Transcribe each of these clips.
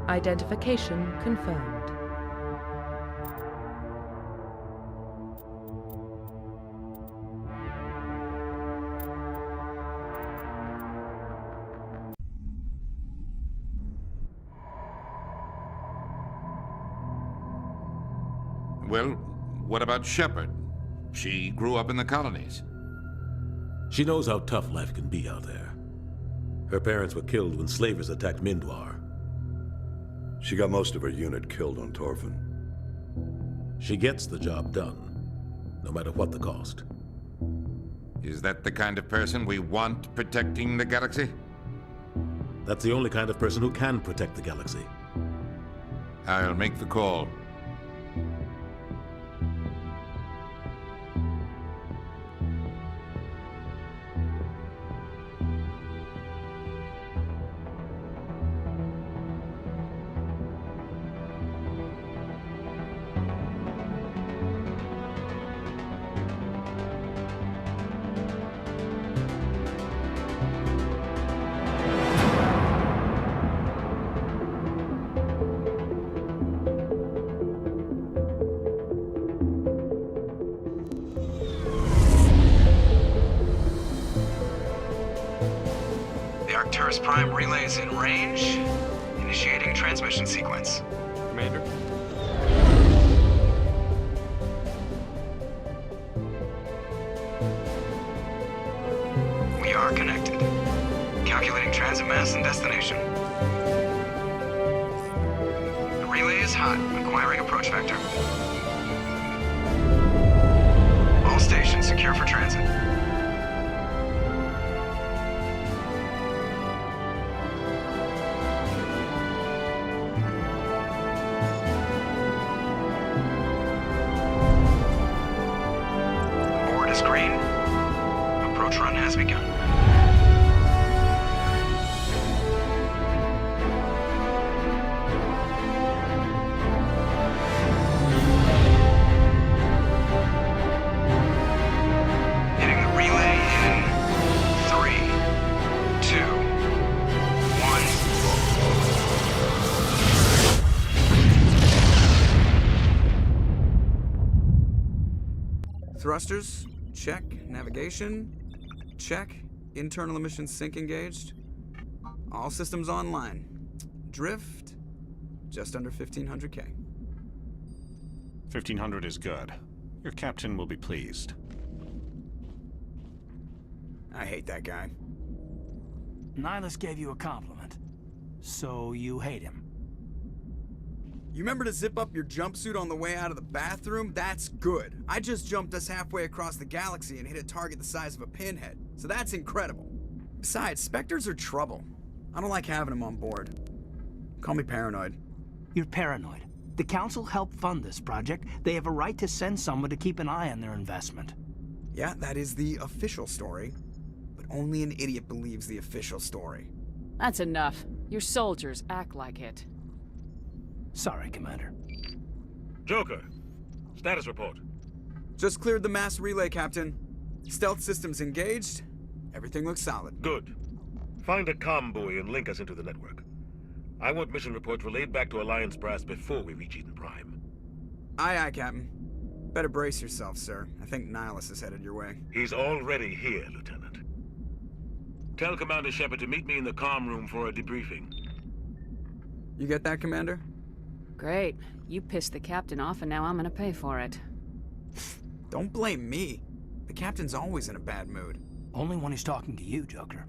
Identification confirmed. Well, what about Shepard? She grew up in the colonies. She knows how tough life can be out there. Her parents were killed when slavers attacked Mindwar. She got most of her unit killed on Torfin. She gets the job done, no matter what the cost. Is that the kind of person we want protecting the galaxy? That's the only kind of person who can protect the galaxy. I'll make the call. Arcturus Prime relay is in range. Initiating transmission sequence. Commander? We are connected. Calculating transit mass and destination. The relay is hot, acquiring approach vector. All stations secure for transit. Green. Approach run has begun. Hitting the relay in 3, 2, 1. Thrusters. Check. Navigation. Check. Internal emissions sync engaged. All systems online. Drift. Just under 1500K. 1500 is good. Your captain will be pleased. I hate that guy. Nihilus gave you a compliment. So you hate him. You remember to zip up your jumpsuit on the way out of the bathroom? That's good. I just jumped us halfway across the galaxy and hit a target the size of a pinhead. So that's incredible. Besides, Spectres are trouble. I don't like having them on board. Call me paranoid. You're paranoid. The Council helped fund this project. They have a right to send someone to keep an eye on their investment. Yeah, that is the official story. But only an idiot believes the official story. That's enough. Your soldiers act like it. Sorry, Commander. Joker, status report. Just cleared the mass relay, Captain. Stealth systems engaged. Everything looks solid. Good. Find a comm buoy and link us into the network. I want mission reports relayed back to Alliance Brass before we reach Eden Prime. Aye, aye, Captain. Better brace yourself, sir. I think Nihilus is headed your way. He's already here, Lieutenant. Tell Commander Shepard to meet me in the comm room for a debriefing. You get that, Commander? Great. You pissed the captain off and now I'm gonna pay for it. Don't blame me. The captain's always in a bad mood. Only when he's talking to you, Joker.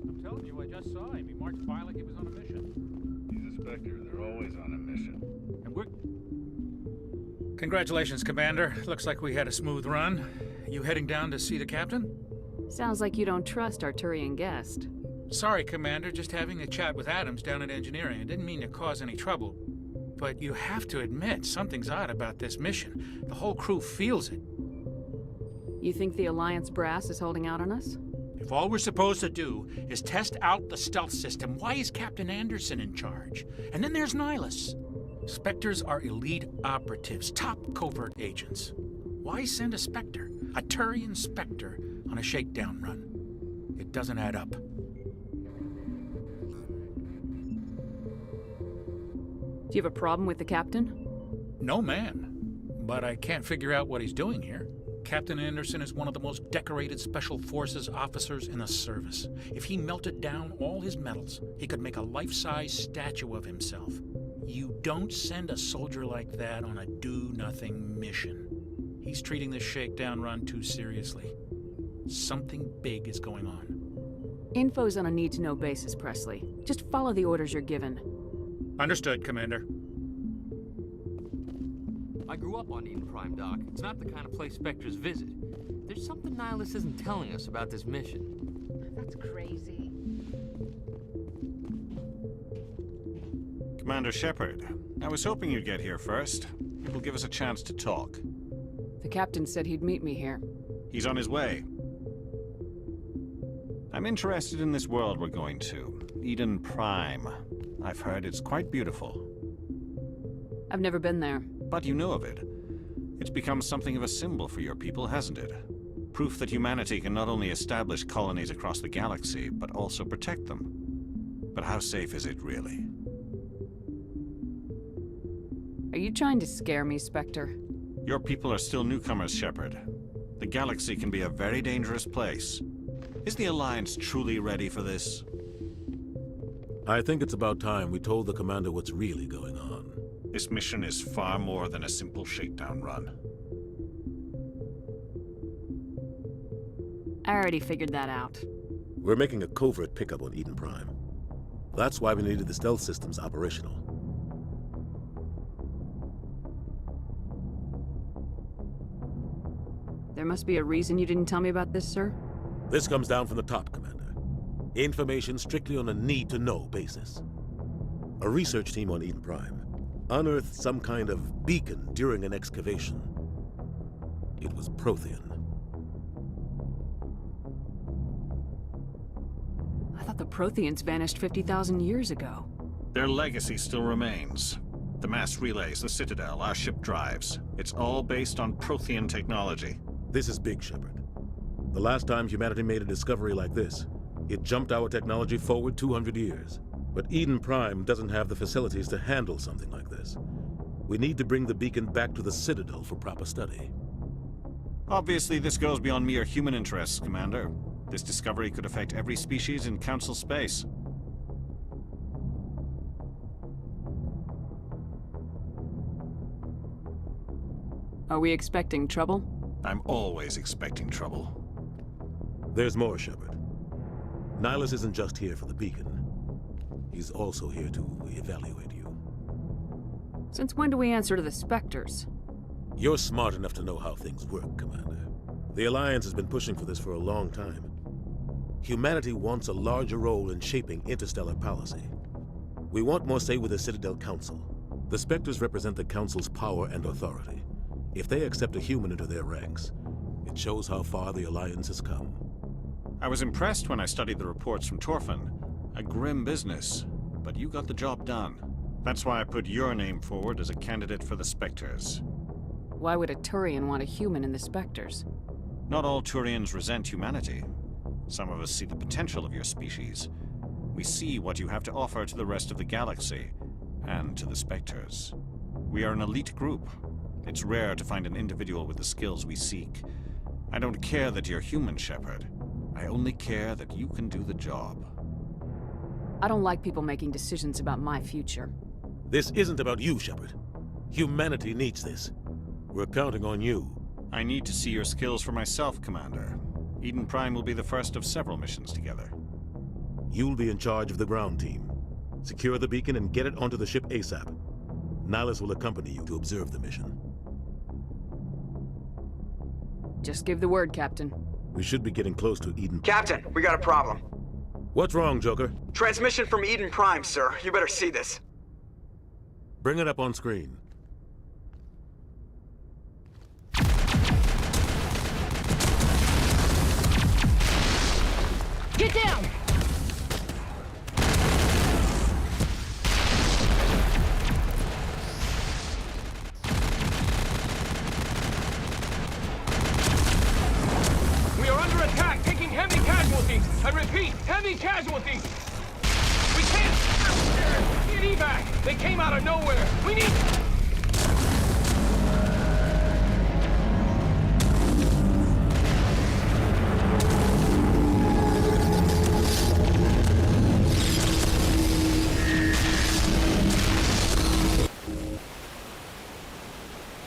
I'm telling you, I just saw him. He marched by like he was on a mission. He's a Spectre. They're always on a mission. And we're... Congratulations, Commander. Looks like we had a smooth run. You heading down to see the captain? Sounds like you don't trust Arturian guest. Sorry, Commander. Just having a chat with Adams down at Engineering. I didn't mean to cause any trouble. But you have to admit, something's odd about this mission. The whole crew feels it. You think the Alliance brass is holding out on us? If all we're supposed to do is test out the stealth system, why is Captain Anderson in charge? And then there's Nihilus. Spectres are elite operatives, top covert agents. Why send a Spectre, a Turian Spectre, on a shakedown run? It doesn't add up. Do you have a problem with the captain? No, man. But I can't figure out what he's doing here. Captain Anderson is one of the most decorated Special Forces officers in the service. If he melted down all his medals, he could make a life-size statue of himself. You don't send a soldier like that on a do-nothing mission. He's treating this shakedown run too seriously. Something big is going on. Info's on a need-to-know basis, Presley. Just follow the orders you're given. Understood, Commander. I grew up on Eden Prime, Doc. It's not the kind of place Spectres visit. There's something Nihilus isn't telling us about this mission. That's crazy. Commander Shepard, I was hoping you'd get here first. It will give us a chance to talk. The captain said he'd meet me here. He's on his way. I'm interested in this world we're going to, Eden Prime. I've heard it's quite beautiful. I've never been there. But you know of it. It's become something of a symbol for your people, hasn't it? Proof that humanity can not only establish colonies across the galaxy, but also protect them. But how safe is it, really? Are you trying to scare me, Spectre? Your people are still newcomers, Shepard. The galaxy can be a very dangerous place. Is the Alliance truly ready for this? I think it's about time we told the commander what's really going on. This mission is far more than a simple shakedown run. I already figured that out. We're making a covert pickup on Eden Prime. That's why we needed the stealth systems operational. There must be a reason you didn't tell me about this, sir? This comes down from the top, Commander. Information strictly on a need-to-know basis. A research team on Eden Prime unearthed some kind of beacon during an excavation. It was Prothean. I thought the Protheans vanished 50,000 years ago. Their legacy still remains. The mass relays, the Citadel, our ship drives. It's all based on Prothean technology. This is big, Shepard. The last time humanity made a discovery like this, it jumped our technology forward 200 years. But Eden Prime doesn't have the facilities to handle something like this. We need to bring the beacon back to the Citadel for proper study. Obviously, this goes beyond mere human interests, Commander. This discovery could affect every species in Council space. Are we expecting trouble? I'm always expecting trouble. There's more, Shepard. Nihilus isn't just here for the beacon. He's also here to evaluate you. Since when do we answer to the Spectres? You're smart enough to know how things work, Commander. The Alliance has been pushing for this for a long time. Humanity wants a larger role in shaping interstellar policy. We want more say with the Citadel Council. The Spectres represent the Council's power and authority. If they accept a human into their ranks, it shows how far the Alliance has come. I was impressed when I studied the reports from Torfin. A grim business, but you got the job done. That's why I put your name forward as a candidate for the Spectres. Why would a Turian want a human in the Spectres? Not all Turians resent humanity. Some of us see the potential of your species. We see what you have to offer to the rest of the galaxy, and to the Spectres. We are an elite group. It's rare to find an individual with the skills we seek. I don't care that you're human, Shepard. I only care that you can do the job. I don't like people making decisions about my future. This isn't about you, Shepard. Humanity needs this. We're counting on you. I need to see your skills for myself, Commander. Eden Prime will be the first of several missions together. You'll be in charge of the ground team. Secure the beacon and get it onto the ship ASAP. Nihilus will accompany you to observe the mission. Just give the word, Captain. We should be getting close to Eden. Captain, we got a problem. What's wrong, Joker? Transmission from Eden Prime, sir. You better see this. Bring it up on screen. Get down! We are under attack, taking heavy casualties. I repeat, heavy casualties. We can't... Get evac! They came out of nowhere. We need...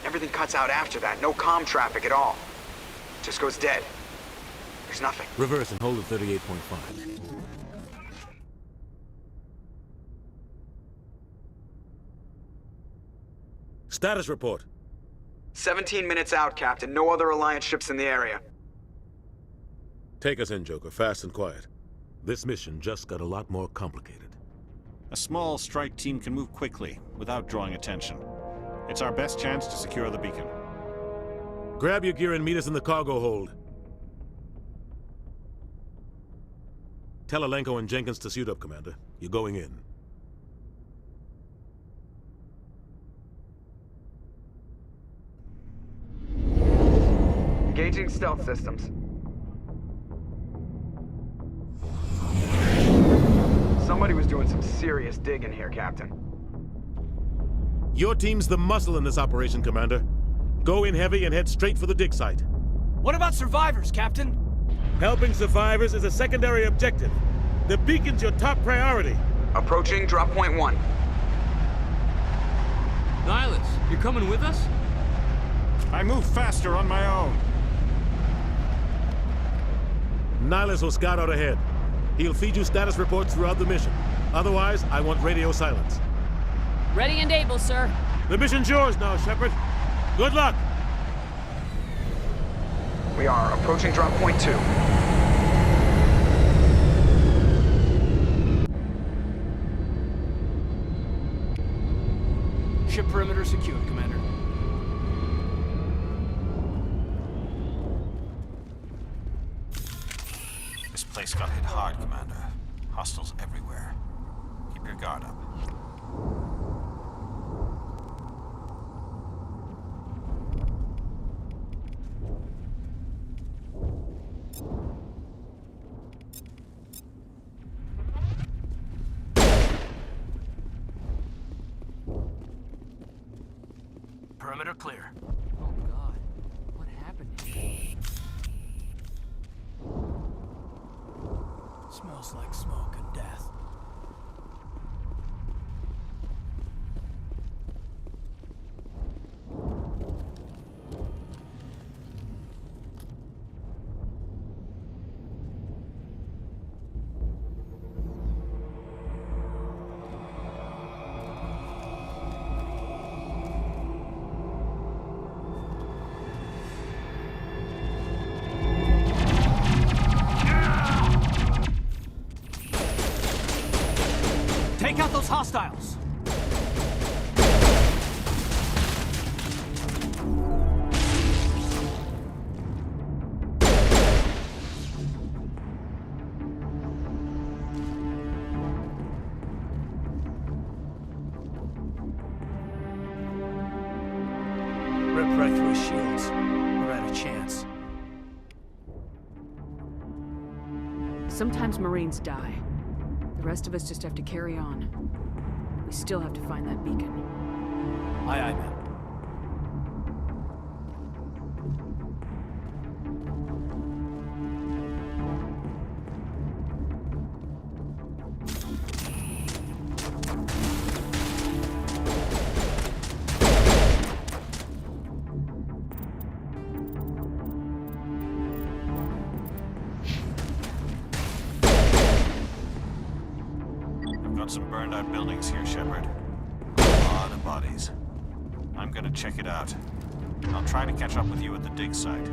Everything cuts out after that. No comm traffic at all. Just goes dead. There's nothing. Reverse and hold at 38.5. Status report. 17 minutes out, Captain. No other Alliance ships in the area. Take us in, Joker, fast and quiet. This mission just got a lot more complicated. A small strike team can move quickly, without drawing attention. It's our best chance to secure the beacon. Grab your gear and meet us in the cargo hold. Tell Alenko and Jenkins to suit up, Commander. You're going in. Engaging stealth systems. Somebody was doing some serious digging here, Captain. Your team's the muscle in this operation, Commander. Go in heavy and head straight for the dig site. What about survivors, Captain? Helping survivors is a secondary objective. The beacon's your top priority. Approaching drop point 1. Nihilus, you're coming with us? I move faster on my own. Nihilus will scout out ahead. He'll feed you status reports throughout the mission. Otherwise, I want radio silence. Ready and able, sir. The mission's yours now, Shepard. Good luck! We are approaching drop point 2. Ship perimeter secured, Commander. This place got hit hard, Commander. Hostiles everywhere. Keep your guard up. Perimeter clear. Oh God, what happened here? Smells like smoke and death. Take out those hostiles! Rip right through his shields. We're out of chance. Sometimes Marines die. The rest of us just have to carry on. We still have to find that beacon. Aye, aye, ma'am. Got some burned out buildings here, Shepard. A lot of bodies. I'm gonna check it out. I'll try to catch up with you at the dig site.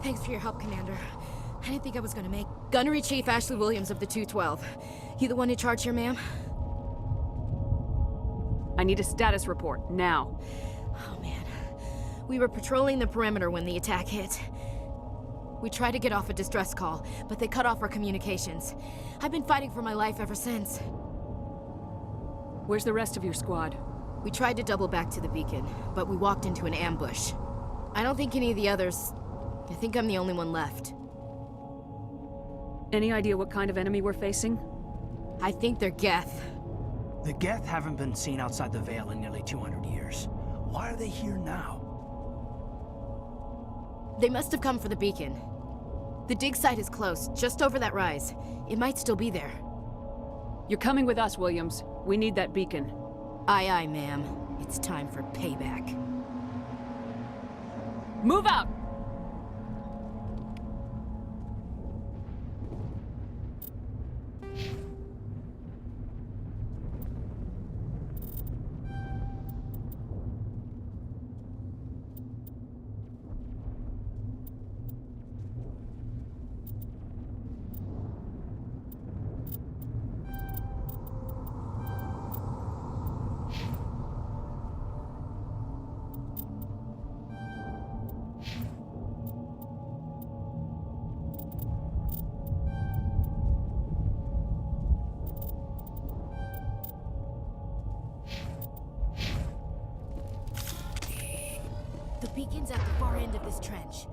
Thanks for your help, Commander. I didn't think I was gonna make... Gunnery Chief Ashley Williams of the 212. You the one in charge here, ma'am? I need a status report, now. Oh, man. We were patrolling the perimeter when the attack hit. We tried to get off a distress call, but they cut off our communications. I've been fighting for my life ever since. Where's the rest of your squad? We tried to double back to the beacon, but we walked into an ambush. I don't think any of the others... I think I'm the only one left. Any idea what kind of enemy we're facing? I think they're Geth. The Geth haven't been seen outside the Veil in nearly 200 years. Why are they here now? They must have come for the beacon. The dig site is close, just over that rise. It might still be there. You're coming with us, Williams. We need that beacon. Aye, aye, ma'am. It's time for payback. Move out! The beacon's at the far end of this trench.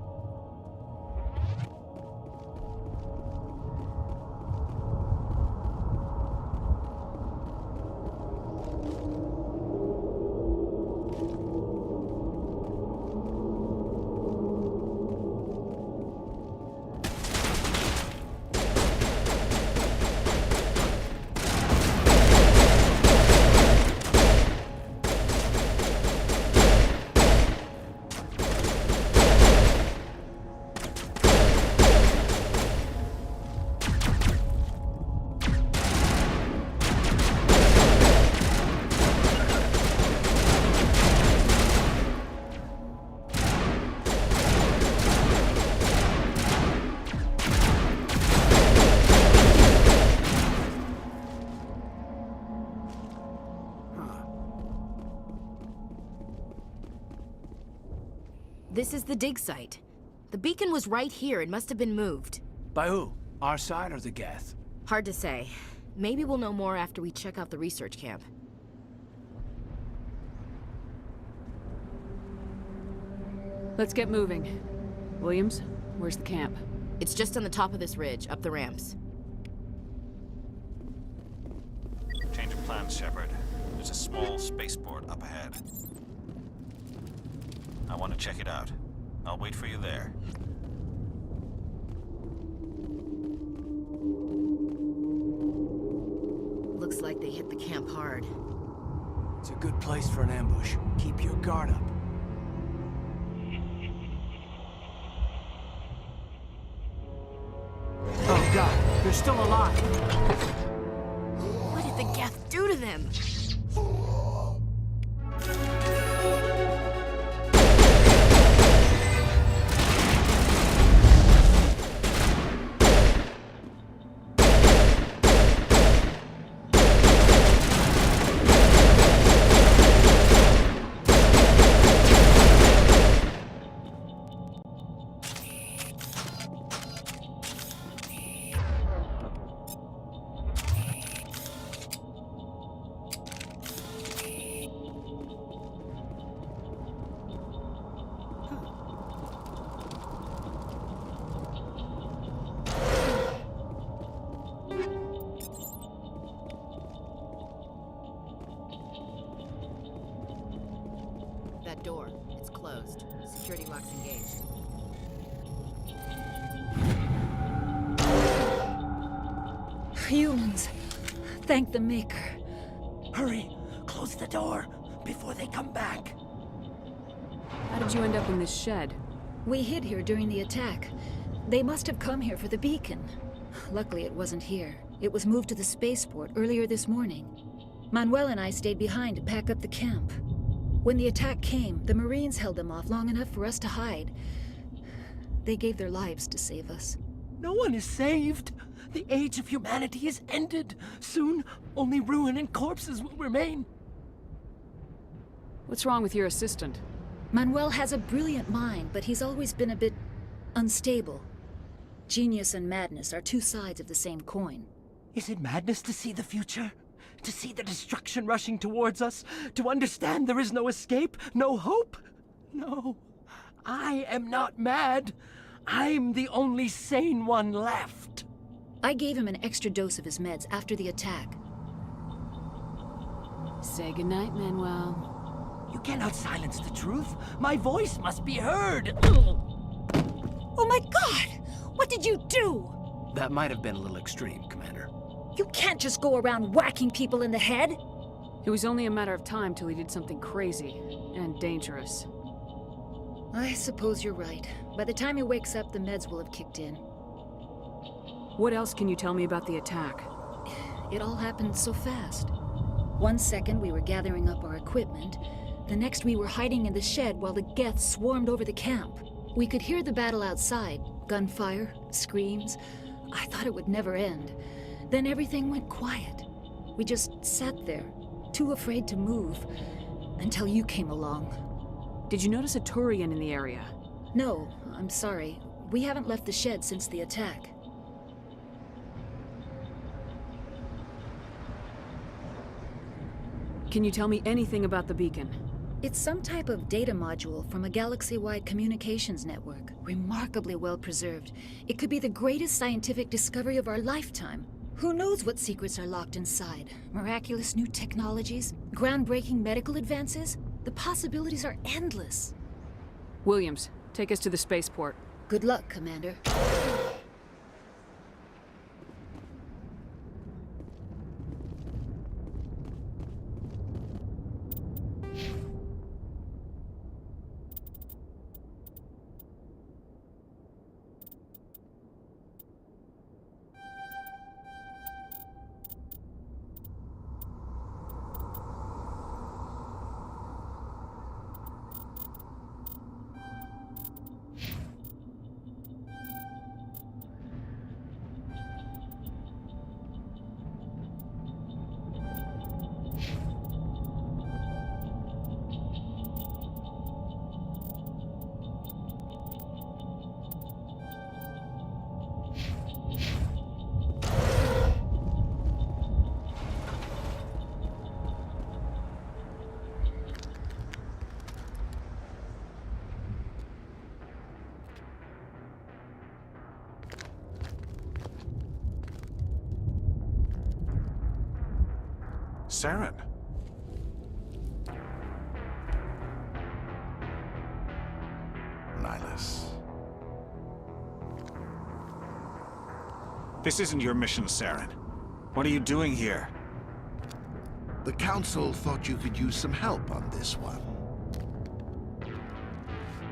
This is the dig site. The beacon was right here. It must have been moved. By who? Our side or the Geth? Hard to say. Maybe we'll know more after we check out the research camp. Let's get moving. Williams, where's the camp? It's just on the top of this ridge, up the ramps. Change of plans, Shepard. There's a small spaceport up ahead. I want to check it out. I'll wait for you there. Looks like they hit the camp hard. It's a good place for an ambush. Keep your guard up. Oh God, they're still alive. What did the Geth do to them? That door, it's closed. Security lock's engaged. Humans. Thank the Maker. Hurry! Close the door before they come back. How did you end up in this shed? We hid here during the attack. They must have come here for the beacon. Luckily, it wasn't here. It was moved to the spaceport earlier this morning. Manuel and I stayed behind to pack up the camp. When the attack came, the Marines held them off long enough for us to hide. They gave their lives to save us. No one is saved. The age of humanity is ended. Soon, only ruin and corpses will remain. What's wrong with your assistant? Manuel has a brilliant mind, but he's always been a bit unstable. Genius and madness are two sides of the same coin. Is it madness to see the future? To see the destruction rushing towards us? To understand there is no escape? No hope? No. I am not mad. I'm the only sane one left. I gave him an extra dose of his meds after the attack. Say goodnight, Manuel. You cannot silence the truth. My voice must be heard. Oh my God! What did you do? That might have been a little extreme, Commander. You can't just go around whacking people in the head. It was only a matter of time till he did something crazy and dangerous. I suppose you're right. By the time he wakes up, the meds will have kicked in. What else can you tell me about the attack? It all happened so fast. 1 second we were gathering up our equipment. The next we were hiding in the shed while the Geth swarmed over the camp. We could hear the battle outside. Gunfire, screams. I thought it would never end. Then everything went quiet. We just sat there, too afraid to move, until you came along. Did you notice a Turian in the area? No, I'm sorry. We haven't left the shed since the attack. Can you tell me anything about the beacon? It's some type of data module from a galaxy-wide communications network. Remarkably well preserved. It could be the greatest scientific discovery of our lifetime. Who knows what secrets are locked inside? Miraculous new technologies? Groundbreaking medical advances? The possibilities are endless. Williams, take us to the spaceport. Good luck, Commander. Saren. Nihilus. This isn't your mission, Saren. What are you doing here? The Council thought you could use some help on this one.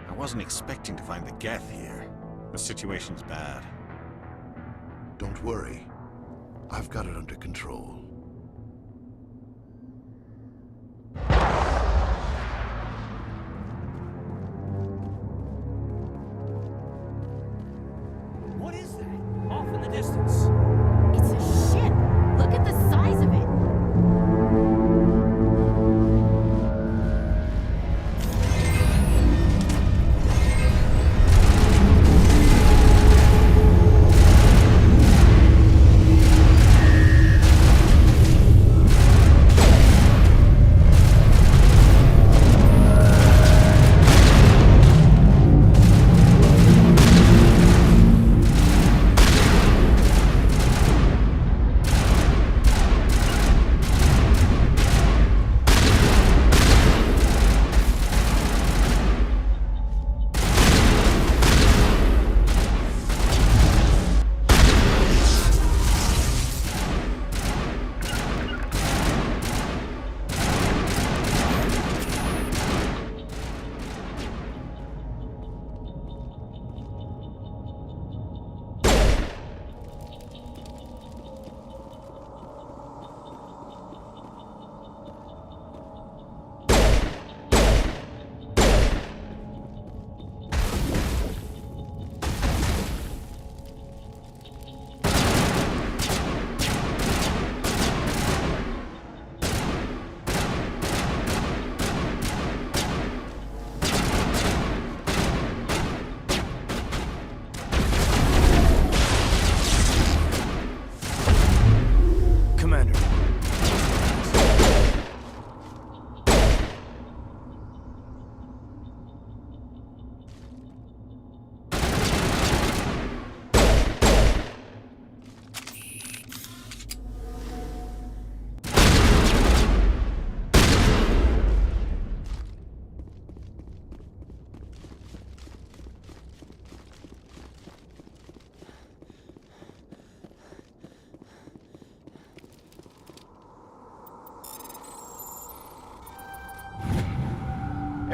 I wasn't expecting to find the Geth here. The situation's bad. Don't worry. I've got it under control. What is that? Off in the distance. It's a ship! Look at the size of it!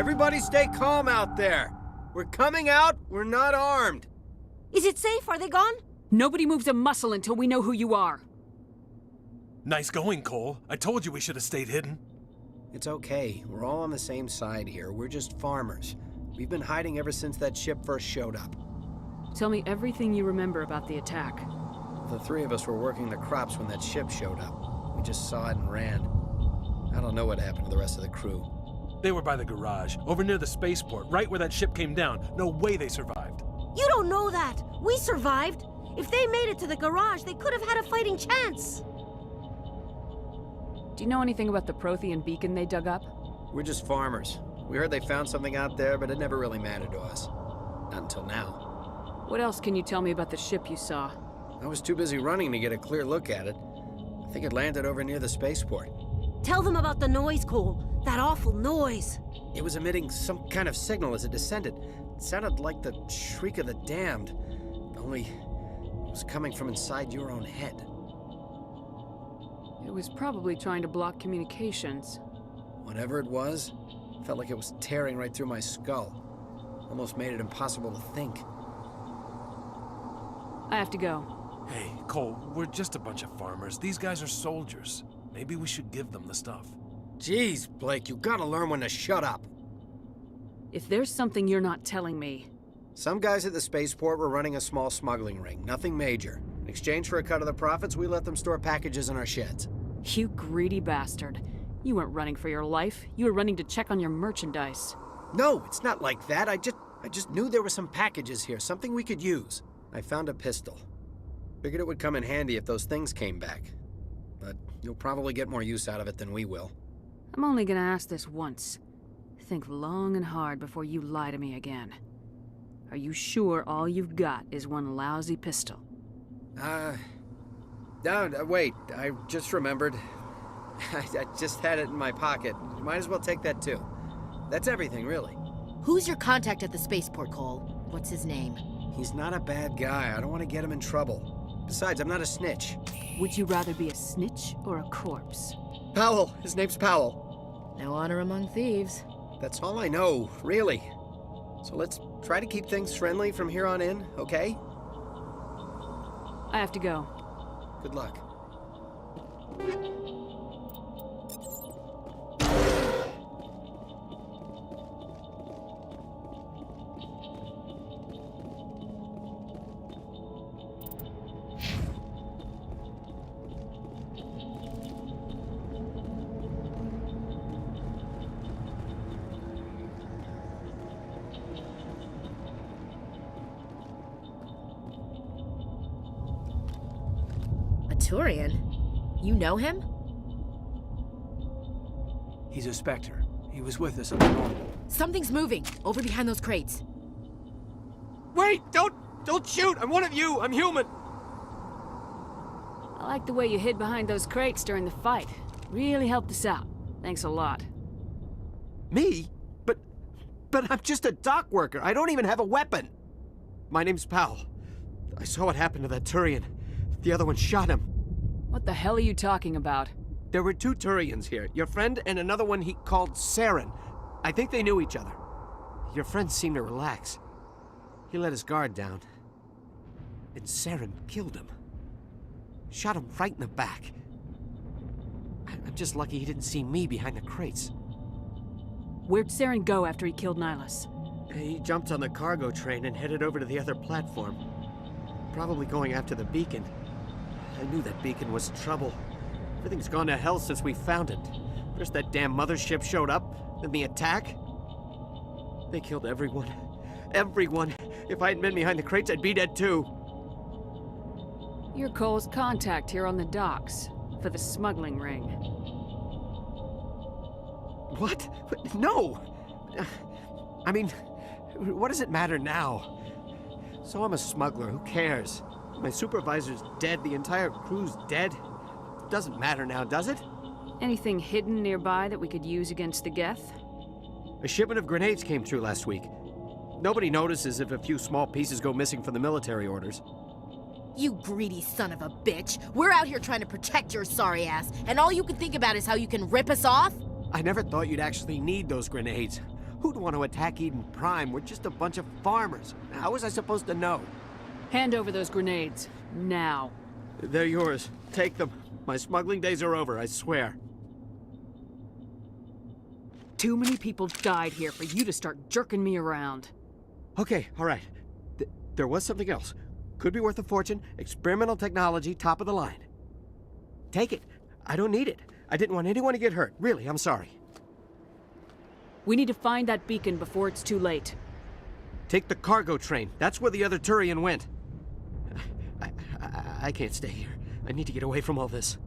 Everybody stay calm out there. We're coming out, we're not armed. Is it safe? Are they gone? Nobody moves a muscle until we know who you are. Nice going, Cole. I told you we should have stayed hidden. It's okay. We're all on the same side here. We're just farmers. We've been hiding ever since that ship first showed up. Tell me everything you remember about the attack. The three of us were working the crops when that ship showed up. We just saw it and ran. I don't know what happened to the rest of the crew. They were by the garage, over near the spaceport, right where that ship came down. No way they survived. You don't know that. We survived. If they made it to the garage, they could have had a fighting chance. Do you know anything about the Prothean beacon they dug up? We're just farmers. We heard they found something out there, but it never really mattered to us. Not until now. What else can you tell me about the ship you saw? I was too busy running to get a clear look at it. I think it landed over near the spaceport. Tell them about the noise, Cole. That awful noise. It was emitting some kind of signal as it descended. It sounded like the shriek of the damned. Only it was coming from inside your own head. It was probably trying to block communications. Whatever it was, felt like it was tearing right through my skull. Almost made it impossible to think. I have to go. Hey, Cole, we're just a bunch of farmers. These guys are soldiers. Maybe we should give them the stuff. Jeez, Blake, you gotta learn when to shut up. If there's something you're not telling me... Some guys at the spaceport were running a small smuggling ring, nothing major. In exchange for a cut of the profits, we let them store packages in our sheds. You greedy bastard. You weren't running for your life. You were running to check on your merchandise. No, it's not like that. I just knew there were some packages here, something we could use. I found a pistol. Figured it would come in handy if those things came back. But you'll probably get more use out of it than we will. I'm only gonna ask this once. Think long and hard before you lie to me again. Are you sure all you've got is one lousy pistol? No, wait, I just remembered. I just had it in my pocket. Might as well take that too. That's everything, really. Who's your contact at the spaceport, Cole? What's his name? He's not a bad guy. I don't want to get him in trouble. Besides, I'm not a snitch. Would you rather be a snitch or a corpse? Powell. His name's Powell. No honor among thieves. That's all I know, really. So let's try to keep things friendly from here on in, okay? I have to go. Good luck. Turian? You know him? He's a Spectre. He was with us on the normal. Something's moving, over behind those crates. Wait! Don't shoot! I'm one of you! I'm human! I like the way you hid behind those crates during the fight. Really helped us out. Thanks a lot. Me? But I'm just a dock worker. I don't even have a weapon. My name's Powell. I saw what happened to that Turian. The other one shot him. What the hell are you talking about? There were two Turians here. Your friend and another one he called Saren. I think they knew each other. Your friend seemed to relax. He let his guard down. And Saren killed him. Shot him right in the back. I'm just lucky he didn't see me behind the crates. Where'd Saren go after he killed Nihilus? He jumped on the cargo train and headed over to the other platform. Probably going after the beacon. I knew that beacon was trouble. Everything's gone to hell since we found it. First that damn mothership showed up, then the attack. They killed everyone. Everyone. If I hadn't been behind the crates, I'd be dead too. You're Cole's contact here on the docks, for the smuggling ring. What? No! I mean, what does it matter now? So I'm a smuggler, who cares? My supervisor's dead, the entire crew's dead. Doesn't matter now, does it? Anything hidden nearby that we could use against the Geth? A shipment of grenades came through last week. Nobody notices if a few small pieces go missing from the military orders. You greedy son of a bitch! We're out here trying to protect your sorry ass, and all you can think about is how you can rip us off? I never thought you'd actually need those grenades. Who'd want to attack Eden Prime? We're just a bunch of farmers. How was I supposed to know? Hand over those grenades. Now. They're yours. Take them. My smuggling days are over, I swear. Too many people died here for you to start jerking me around. Okay, all right. There was something else. Could be worth a fortune. Experimental technology, top of the line. Take it. I don't need it. I didn't want anyone to get hurt. Really, I'm sorry. We need to find that beacon before it's too late. Take the cargo train. That's where the other Turian went. I can't stay here. I need to get away from all this.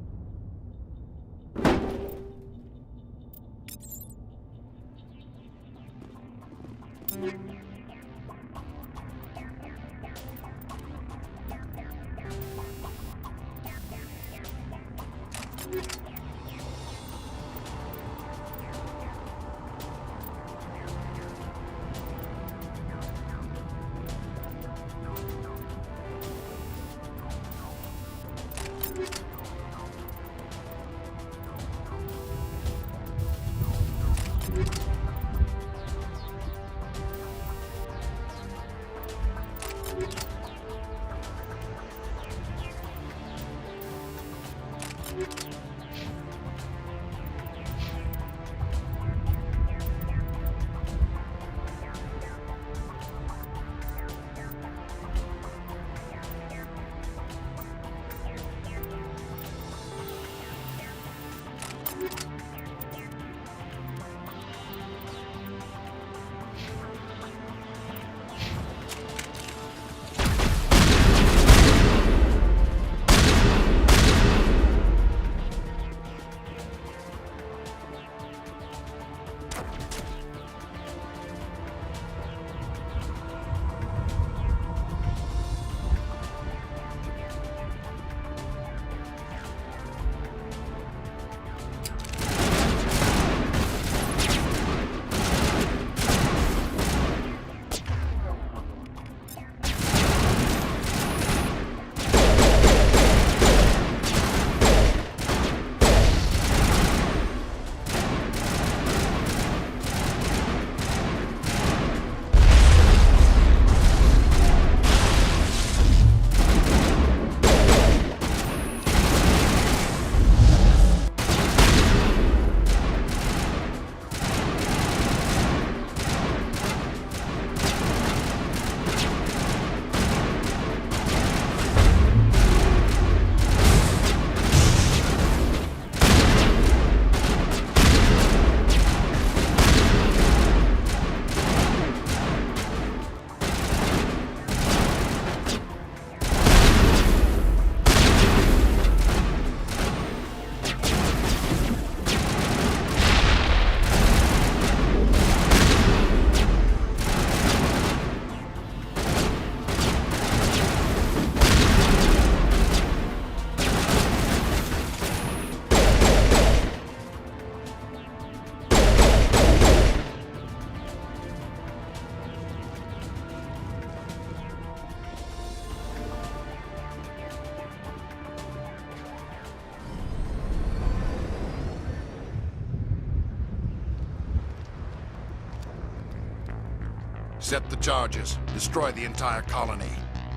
Set the charges. Destroy the entire colony.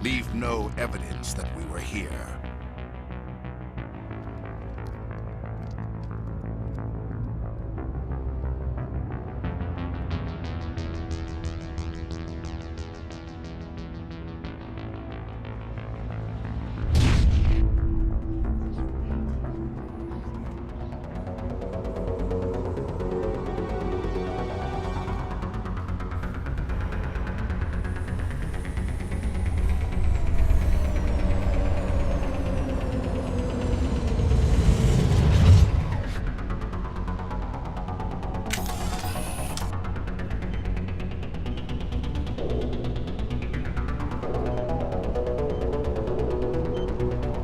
Leave no evidence that we were here.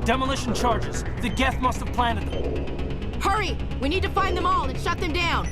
Demolition charges. The Geth must have planted them. Hurry! We need to find them all and shut them down!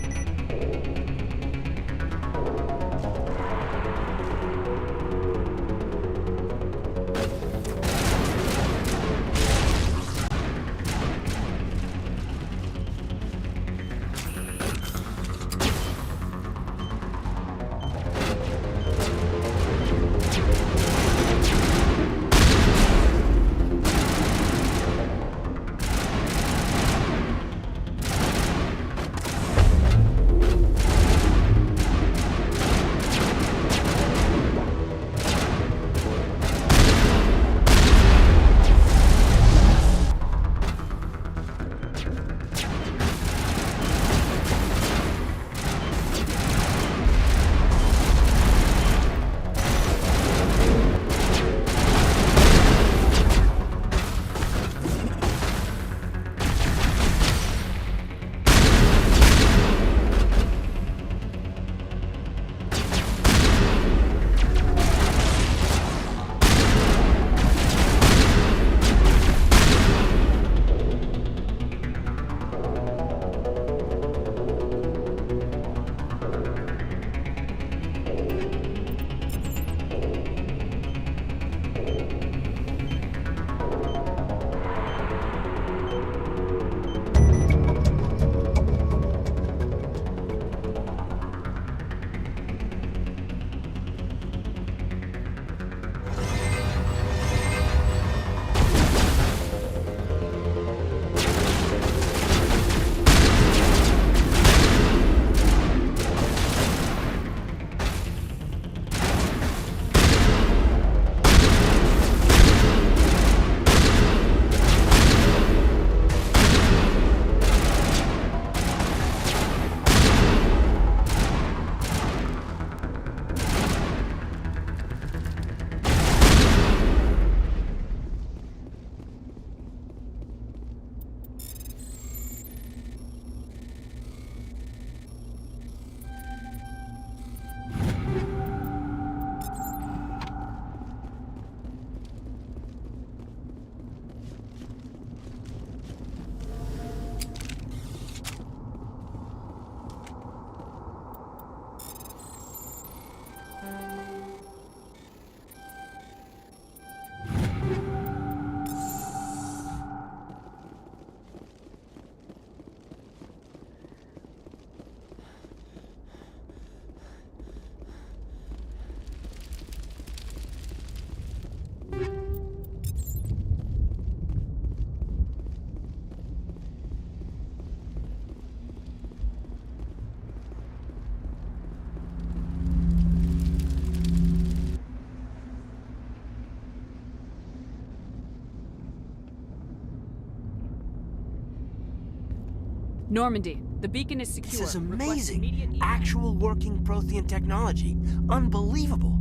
Normandy, the beacon is secure. This is Request amazing. immediate- Actual working Prothean technology. Unbelievable.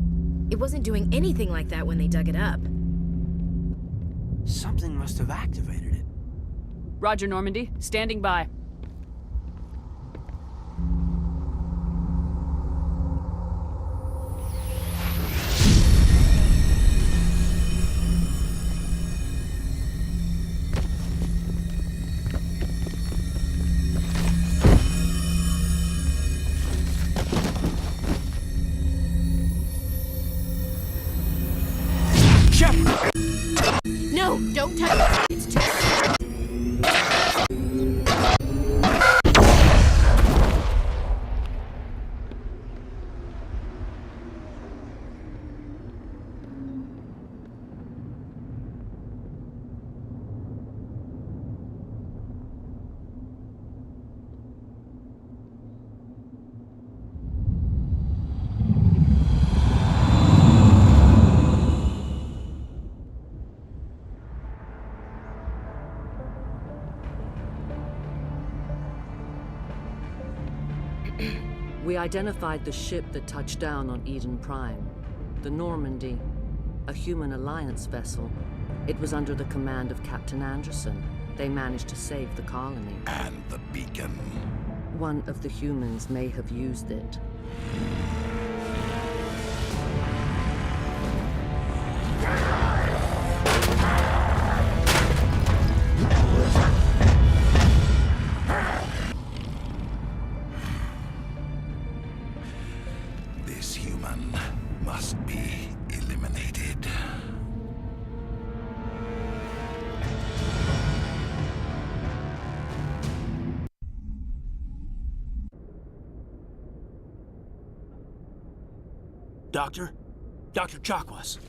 It wasn't doing anything like that when they dug it up. Something must have activated it. Roger, Normandy. Standing by. No, don't touch it. It's too... We identified the ship that touched down on Eden Prime. The Normandy, a human alliance vessel. It was under the command of Captain Anderson. They managed to save the colony. And the beacon. One of the humans may have used it. This human must be eliminated. Doctor? Dr. Chakwas.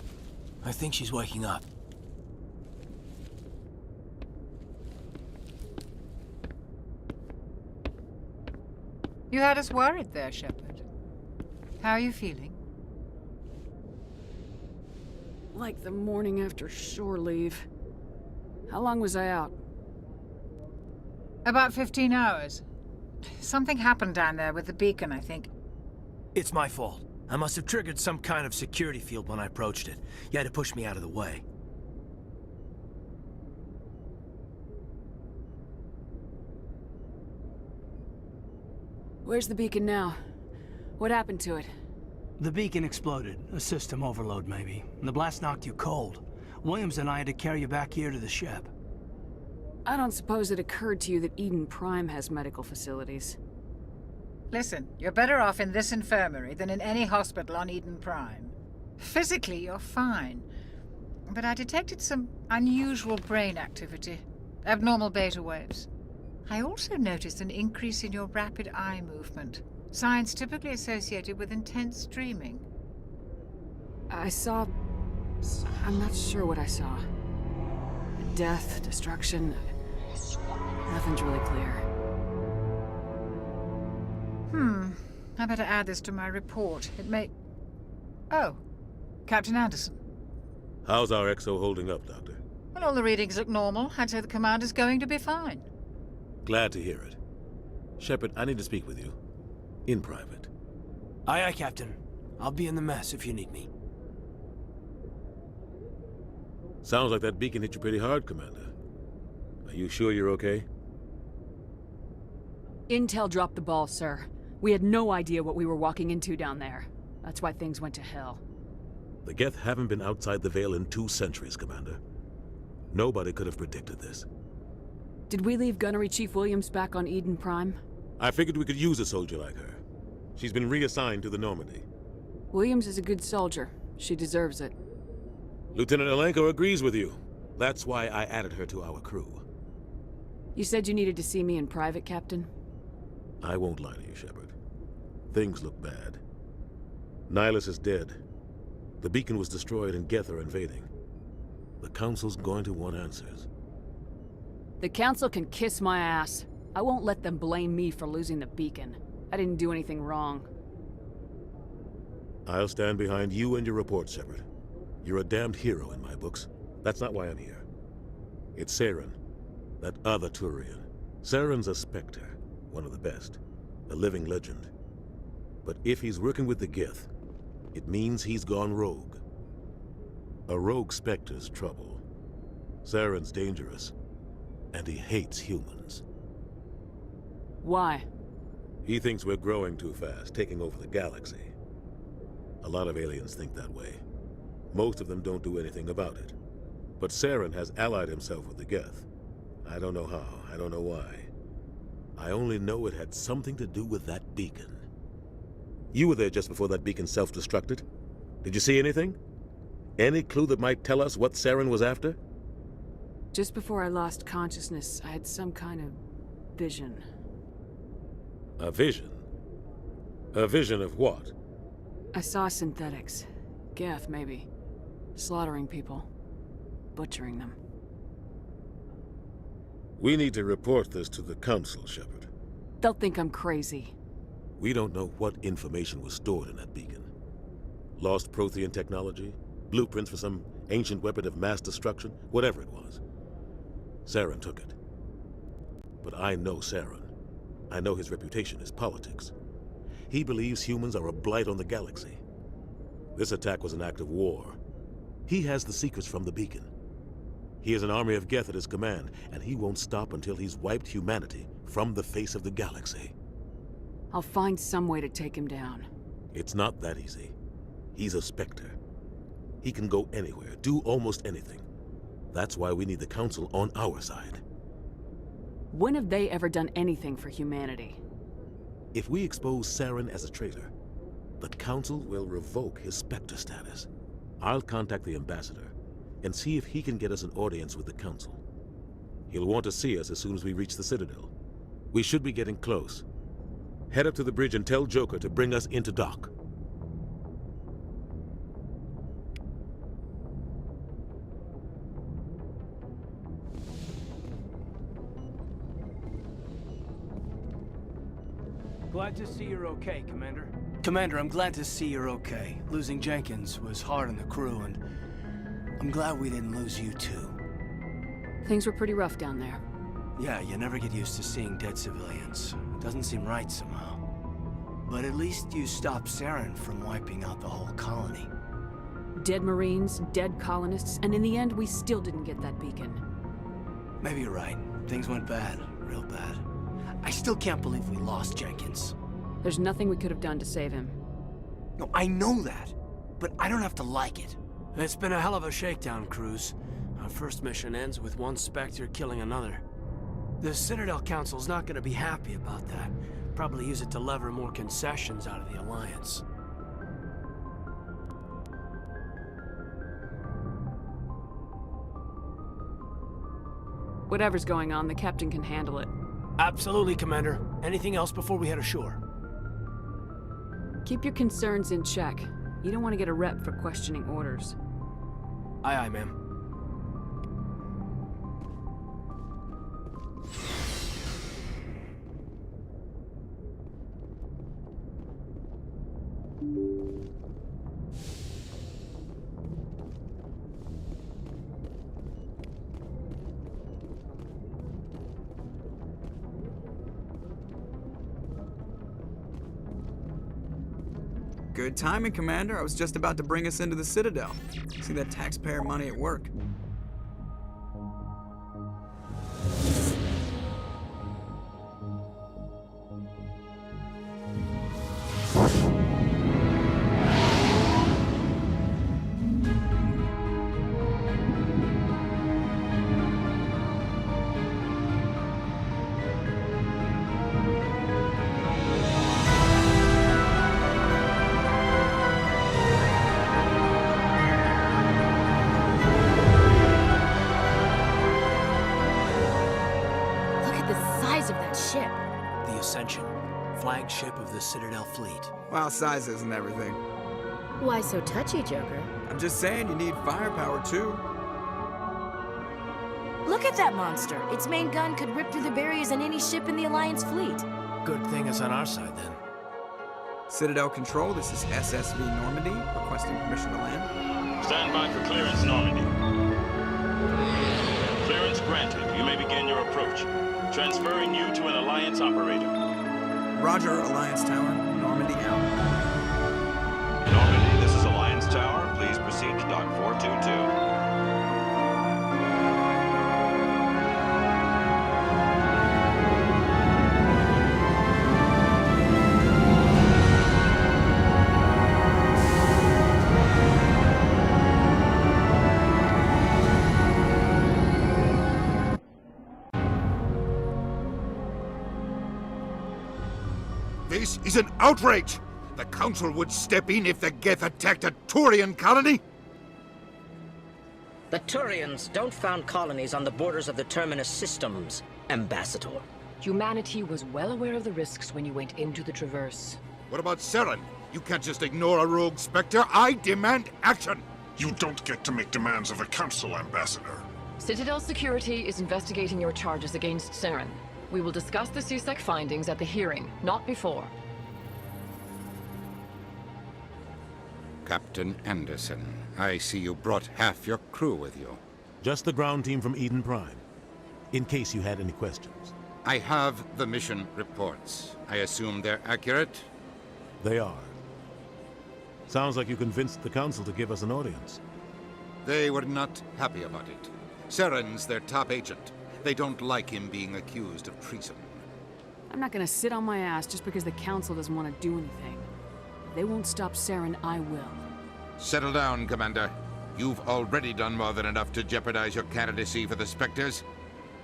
I think she's waking up. You had us worried there, Shepard. How are you feeling? Like the morning after shore leave. How long was I out? About 15 hours. Something happened down there with the beacon, I think. It's my fault. I must have triggered some kind of security field when I approached it. You had to push me out of the way. Where's the beacon now? What happened to it? The beacon exploded. A system overload, maybe. The blast knocked you cold. Williams and I had to carry you back here to the ship. I don't suppose it occurred to you that Eden Prime has medical facilities. Listen, you're better off in this infirmary than in any hospital on Eden Prime. Physically, you're fine. But I detected some unusual brain activity. Abnormal beta waves. I also noticed an increase in your rapid eye movement. Signs typically associated with intense dreaming. I saw... I'm not sure what I saw. Death, destruction... Nothing's really clear. I better add this to my report. It may... Oh, Captain Anderson. How's our XO holding up, Doctor? Well, all the readings look normal. I'd say the commander's going to be fine. Glad to hear it. Shepard, I need to speak with you. In private. Aye, aye, Captain. I'll be in the mess if you need me. Sounds like that beacon hit you pretty hard, Commander. Are you sure you're okay? Intel dropped the ball, sir. We had no idea what we were walking into down there. That's why things went to hell. The Geth haven't been outside the Veil in 2 centuries, Commander. Nobody could have predicted this. Did we leave Gunnery Chief Williams back on Eden Prime? I figured we could use a soldier like her. She's been reassigned to the Normandy. Williams is a good soldier. She deserves it. Lieutenant Alenko agrees with you. That's why I added her to our crew. You said you needed to see me in private, Captain? I won't lie to you, Shepard. Things look bad. Nihilus is dead. The beacon was destroyed and Geth are invading. The Council's going to want answers. The Council can kiss my ass. I won't let them blame me for losing the beacon. I didn't do anything wrong. I'll stand behind you and your report, Shepard. You're a damned hero in my books. That's not why I'm here. It's Saren, that other Turian. Saren's a Spectre, one of the best, a living legend. But if he's working with the Geth, it means he's gone rogue. A rogue Spectre's trouble. Saren's dangerous, and he hates humans. Why? He thinks we're growing too fast, taking over the galaxy. A lot of aliens think that way. Most of them don't do anything about it. But Saren has allied himself with the Geth. I don't know how, I don't know why. I only know it had something to do with that beacon. You were there just before that beacon self-destructed. Did you see anything? Any clue that might tell us what Saren was after? Just before I lost consciousness, I had some kind of vision. A vision? A vision of what? I saw synthetics. Geth, maybe. Slaughtering people. Butchering them. We need to report this to the Council, Shepard. They'll think I'm crazy. We don't know what information was stored in that beacon. Lost Prothean technology? Blueprints for some ancient weapon of mass destruction? Whatever it was. Saren took it. But I know Saren. I know his reputation is politics. He believes humans are a blight on the galaxy. This attack was an act of war. He has the secrets from the beacon. He has an army of Geth at his command, and he won't stop until he's wiped humanity from the face of the galaxy. I'll find some way to take him down. It's not that easy. He's a Spectre. He can go anywhere, do almost anything. That's why we need the Council on our side. When have they ever done anything for humanity? If we expose Saren as a traitor, the Council will revoke his Spectre status. I'll contact the Ambassador and see if he can get us an audience with the Council. He'll want to see us as soon as we reach the Citadel. We should be getting close. Head up to the bridge and tell Joker to bring us into dock. Glad to see you're okay, Commander. Commander, I'm glad to see you're okay. Losing Jenkins was hard on the crew, and I'm glad we didn't lose you too. Things were pretty rough down there. Yeah, you never get used to seeing dead civilians. It doesn't seem right somehow. But at least you stopped Saren from wiping out the whole colony. Dead Marines, dead colonists, and in the end, we still didn't get that beacon. Maybe you're right. Things went bad. Real bad. I still can't believe we lost Jenkins. There's nothing we could have done to save him. No, I know that. But I don't have to like it. It's been a hell of a shakedown, Cruz. Our first mission ends with one Spectre killing another. The Citadel Council's not gonna be happy about that. Probably use it to lever more concessions out of the Alliance. Whatever's going on, the captain can handle it. Absolutely, Commander. Anything else before we head ashore? Keep your concerns in check. You don't want to get a rep for questioning orders. Aye, aye, ma'am. Good timing, Commander. I was just about to bring us into the Citadel. See that taxpayer money at work. Flagship of the Citadel fleet. Well, size isn't everything. Why so touchy, Joker? I'm just saying you need firepower, too. Look at that monster. Its main gun could rip through the barriers on any ship in the Alliance fleet. Good thing it's on our side, then. Citadel Control, this is SSV Normandy, requesting permission to land. Stand by for clearance, Normandy. Clearance granted. You may begin your approach. Transferring you Alliance operator. Roger, Alliance Tower. Normandy out. Normandy, this is Alliance Tower. Please proceed to Dock 422. This is an outrage! The Council would step in if the Geth attacked a Turian colony? The Turians don't found colonies on the borders of the Terminus systems, Ambassador. Humanity was well aware of the risks when you went into the Traverse. What about Saren? You can't just ignore a rogue Spectre. I demand action! You don't get to make demands of the Council, Ambassador. Citadel Security is investigating your charges against Saren. We will discuss the CSEC findings at the hearing, not before. Captain Anderson, I see you brought half your crew with you. Just the ground team from Eden Prime, in case you had any questions. I have the mission reports. I assume they're accurate? They are. Sounds like you convinced the Council to give us an audience. They were not happy about it. Saren's their top agent. They don't like him being accused of treason. I'm not gonna sit on my ass just because the Council doesn't want to do anything. If they won't stop Saren, I will. Settle down, Commander. You've already done more than enough to jeopardize your candidacy for the Spectres.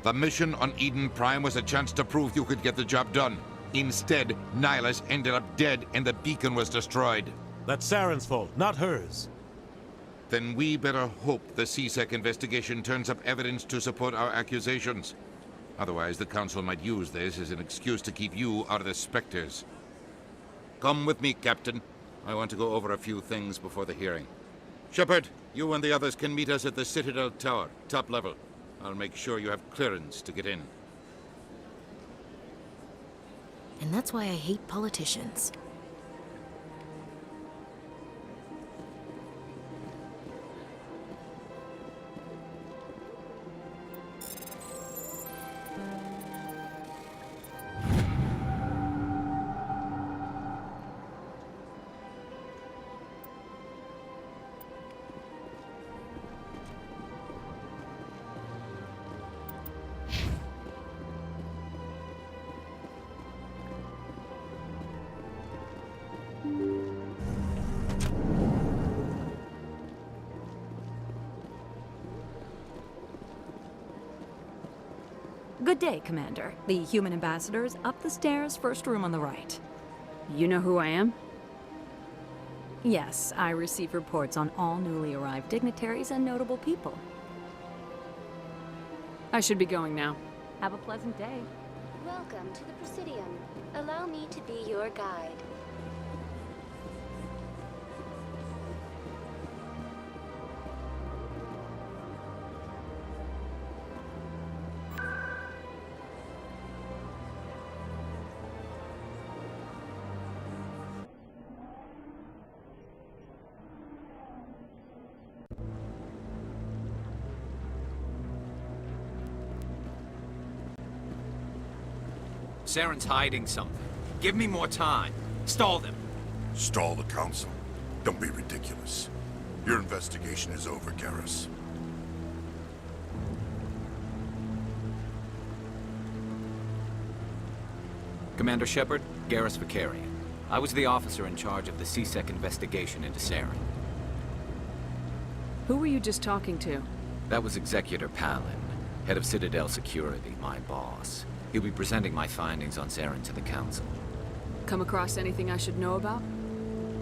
The mission on Eden Prime was a chance to prove you could get the job done. Instead, Nihilus ended up dead and the beacon was destroyed. That's Saren's fault, not hers. Then we better hope the CSEC investigation turns up evidence to support our accusations. Otherwise, the Council might use this as an excuse to keep you out of the Spectres. Come with me, Captain. I want to go over a few things before the hearing. Shepard, you and the others can meet us at the Citadel Tower, top level. I'll make sure you have clearance to get in. And that's why I hate politicians. Good day, Commander. The human ambassador's up the stairs, first room on the right. You know who I am? Yes, I receive reports on all newly arrived dignitaries and notable people. I should be going now. Have a pleasant day. Welcome to the Presidium. Allow me to be your guide. Saren's hiding something. Give me more time. Stall them. Stall the Council? Don't be ridiculous. Your investigation is over, Garrus. Commander Shepard, Garrus Vakarian. I was the officer in charge of the CSEC investigation into Saren. Who were you just talking to? That was Executor Palin, head of Citadel Security, my boss. He'll be presenting my findings on Saren to the Council. Come across anything I should know about?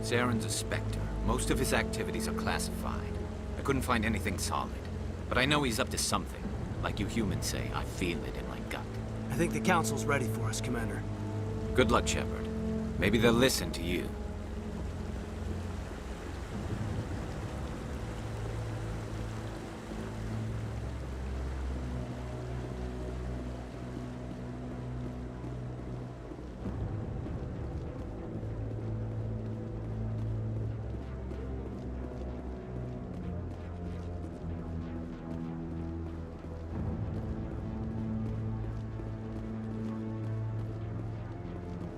Saren's a Spectre. Most of his activities are classified. I couldn't find anything solid. But I know he's up to something. Like you humans say, I feel it in my gut. I think the Council's ready for us, Commander. Good luck, Shepard. Maybe they'll listen to you.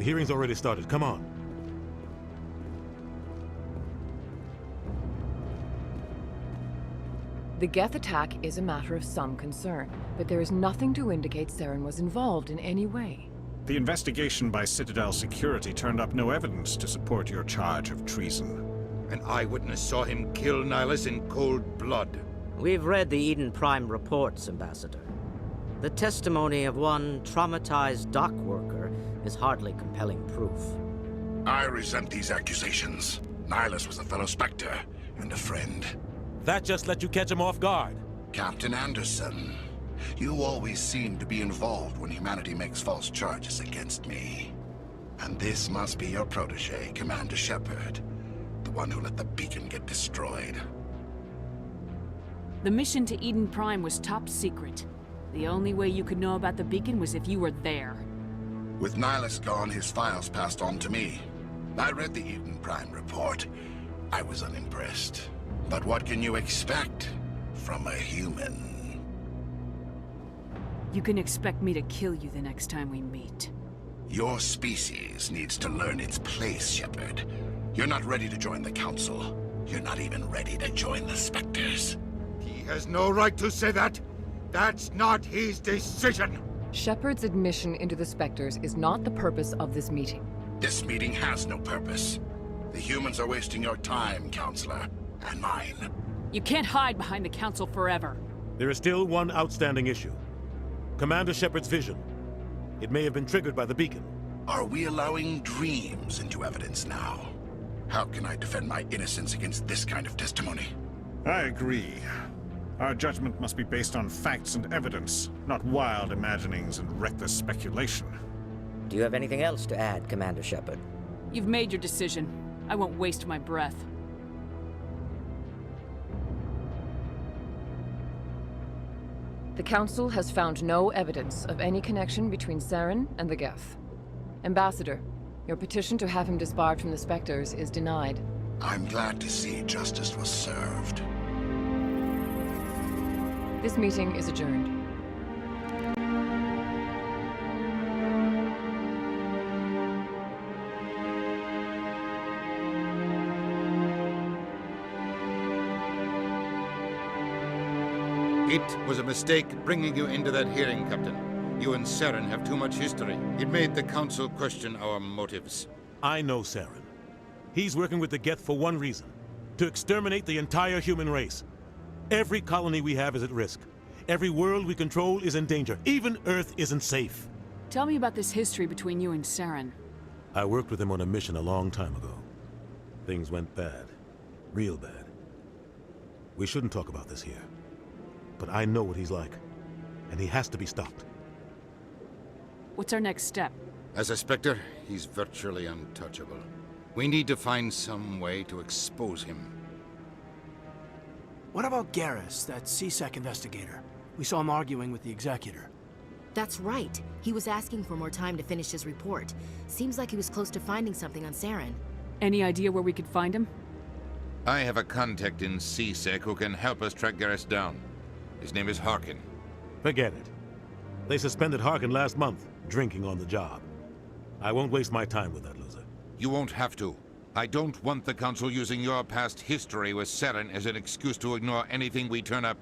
The hearing's already started. Come on. The Geth attack is a matter of some concern, but there is nothing to indicate Saren was involved in any way. The investigation by Citadel Security turned up no evidence to support your charge of treason. An eyewitness saw him kill Nihilus in cold blood. We've read the Eden Prime reports, Ambassador. The testimony of one traumatized dock worker is hardly compelling proof. I resent these accusations. Nihilus was a fellow Spectre and a friend. That just let you catch him off guard. Captain Anderson, you always seem to be involved when humanity makes false charges against me. And this must be your protege, Commander Shepard, the one who let the beacon get destroyed. The mission to Eden Prime was top secret. The only way you could know about the beacon was if you were there. With Nihilus gone, his files passed on to me. I read the Eden Prime report. I was unimpressed. But what can you expect from a human? You can expect me to kill you the next time we meet. Your species needs to learn its place, Shepard. You're not ready to join the Council. You're not even ready to join the Spectres. He has no right to say that. That's not his decision. Shepard's admission into the Spectres is not the purpose of this meeting. This meeting has no purpose. The humans are wasting your time, Counselor, and mine. You can't hide behind the Council forever. There is still one outstanding issue. Commander Shepard's vision. It may have been triggered by the beacon. Are we allowing dreams into evidence now? How can I defend my innocence against this kind of testimony? I agree. Our judgment must be based on facts and evidence, not wild imaginings and reckless speculation. Do you have anything else to add, Commander Shepard? You've made your decision. I won't waste my breath. The Council has found no evidence of any connection between Saren and the Geth. Ambassador, your petition to have him disbarred from the Spectres is denied. I'm glad to see justice was served. This meeting is adjourned. It was a mistake bringing you into that hearing, Captain. You and Saren have too much history. It made the Council question our motives. I know Saren. He's working with the Geth for one reason. To exterminate the entire human race. Every colony we have is at risk. Every world we control is in danger. Even Earth isn't safe. Tell me about this history between you and Saren. I worked with him on a mission a long time ago. Things went bad. Real bad. We shouldn't talk about this here. But I know what he's like. And he has to be stopped. What's our next step? As a Spectre, he's virtually untouchable. We need to find some way to expose him. What about Garrus, that CSEC investigator? We saw him arguing with the Executor. That's right. He was asking for more time to finish his report. Seems like he was close to finding something on Saren. Any idea where we could find him? I have a contact in CSEC who can help us track Garrus down. His name is Harkin. Forget it. They suspended Harkin last month, drinking on the job. I won't waste my time with that loser. You won't have to. I don't want the Council using your past history with Saren as an excuse to ignore anything we turn up.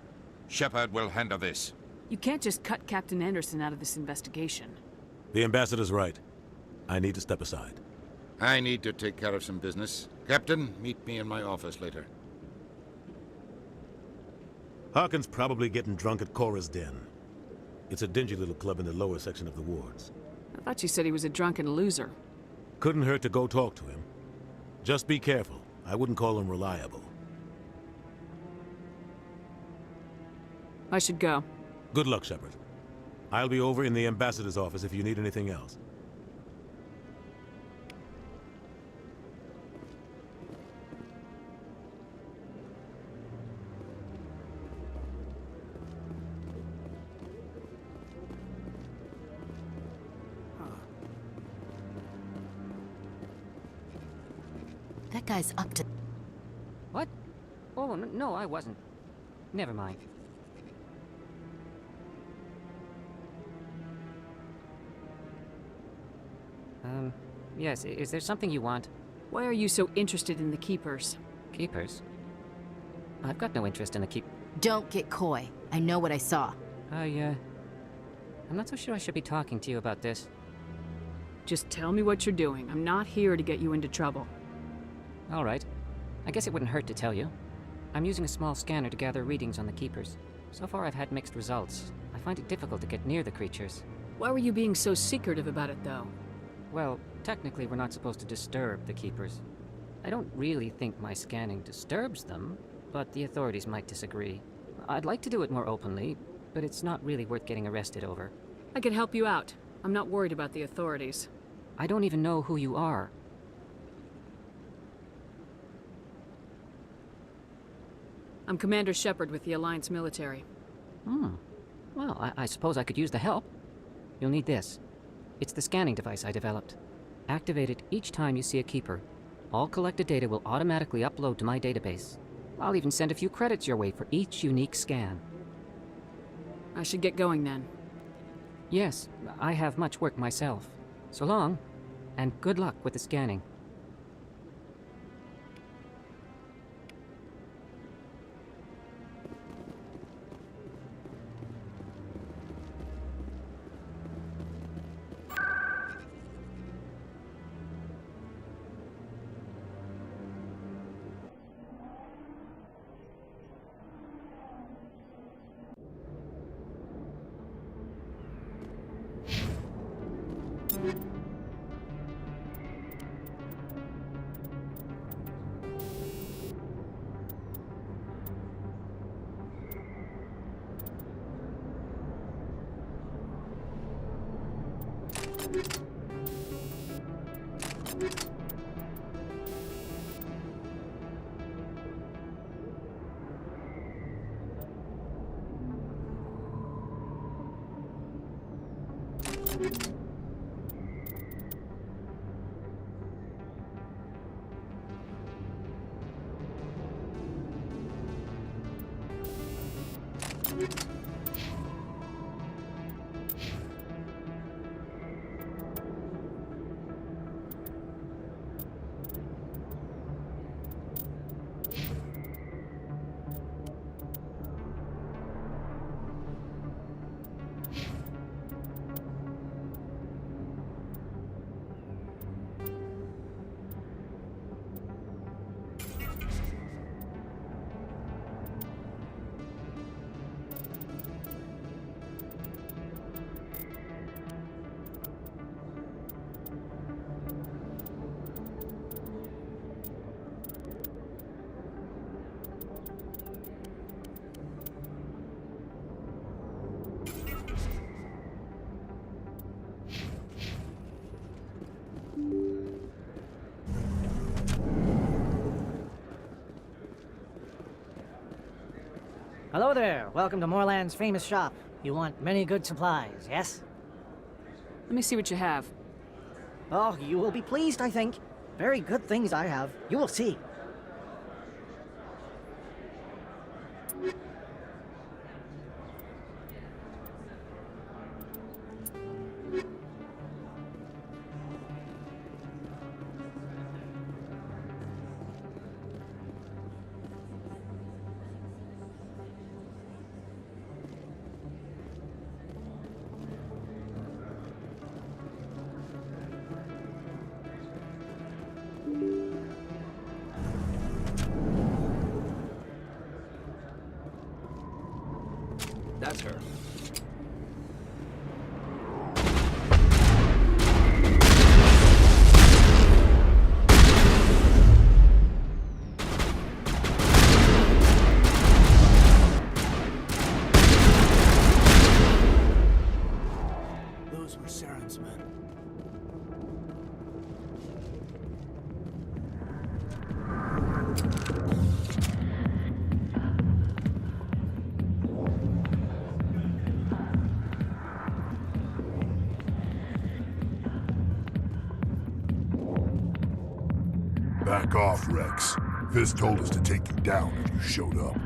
Shepard will handle this. You can't just cut Captain Anderson out of this investigation. The Ambassador's right. I need to step aside. I need to take care of some business. Captain, meet me in my office later. Harkin's probably getting drunk at Cora's Den. It's a dingy little club in the lower section of the wards. I thought you said he was a drunken loser. Couldn't hurt to go talk to him. Just be careful. I wouldn't call him reliable. I should go. Good luck, Shepard. I'll be over in the Ambassador's office if you need anything else. That guy's up to... What? Oh, no, I wasn't. Never mind. Yes, is there something you want? Why are you so interested in the Keepers? Keepers? I've got no interest in the keep... Don't get coy. I know what I saw. I'm not so sure I should be talking to you about this. Just tell me what you're doing. I'm not here to get you into trouble. All right. I guess it wouldn't hurt to tell you. I'm using a small scanner to gather readings on the Keepers. So far I've had mixed results. I find it difficult to get near the creatures. Why were you being so secretive about it, though? Well, technically we're not supposed to disturb the Keepers. I don't really think my scanning disturbs them, but the authorities might disagree. I'd like to do it more openly, but it's not really worth getting arrested over. I could help you out. I'm not worried about the authorities. I don't even know who you are. I'm Commander Shepard with the Alliance military. Well, I suppose I could use the help. You'll need this. It's the scanning device I developed. Activate it each time you see a Keeper. All collected data will automatically upload to my database. I'll even send a few credits your way for each unique scan. I should get going then. Yes, I have much work myself. So long, and good luck with the scanning. Hello there. Welcome to Moorland's famous shop. You want many good supplies, yes? Let me see what you have. Oh, you will be pleased, I think. Very good things I have. You will see. That's her. Those were Saren's men. Back off, Rex. Fisk told us to take you down if you showed up.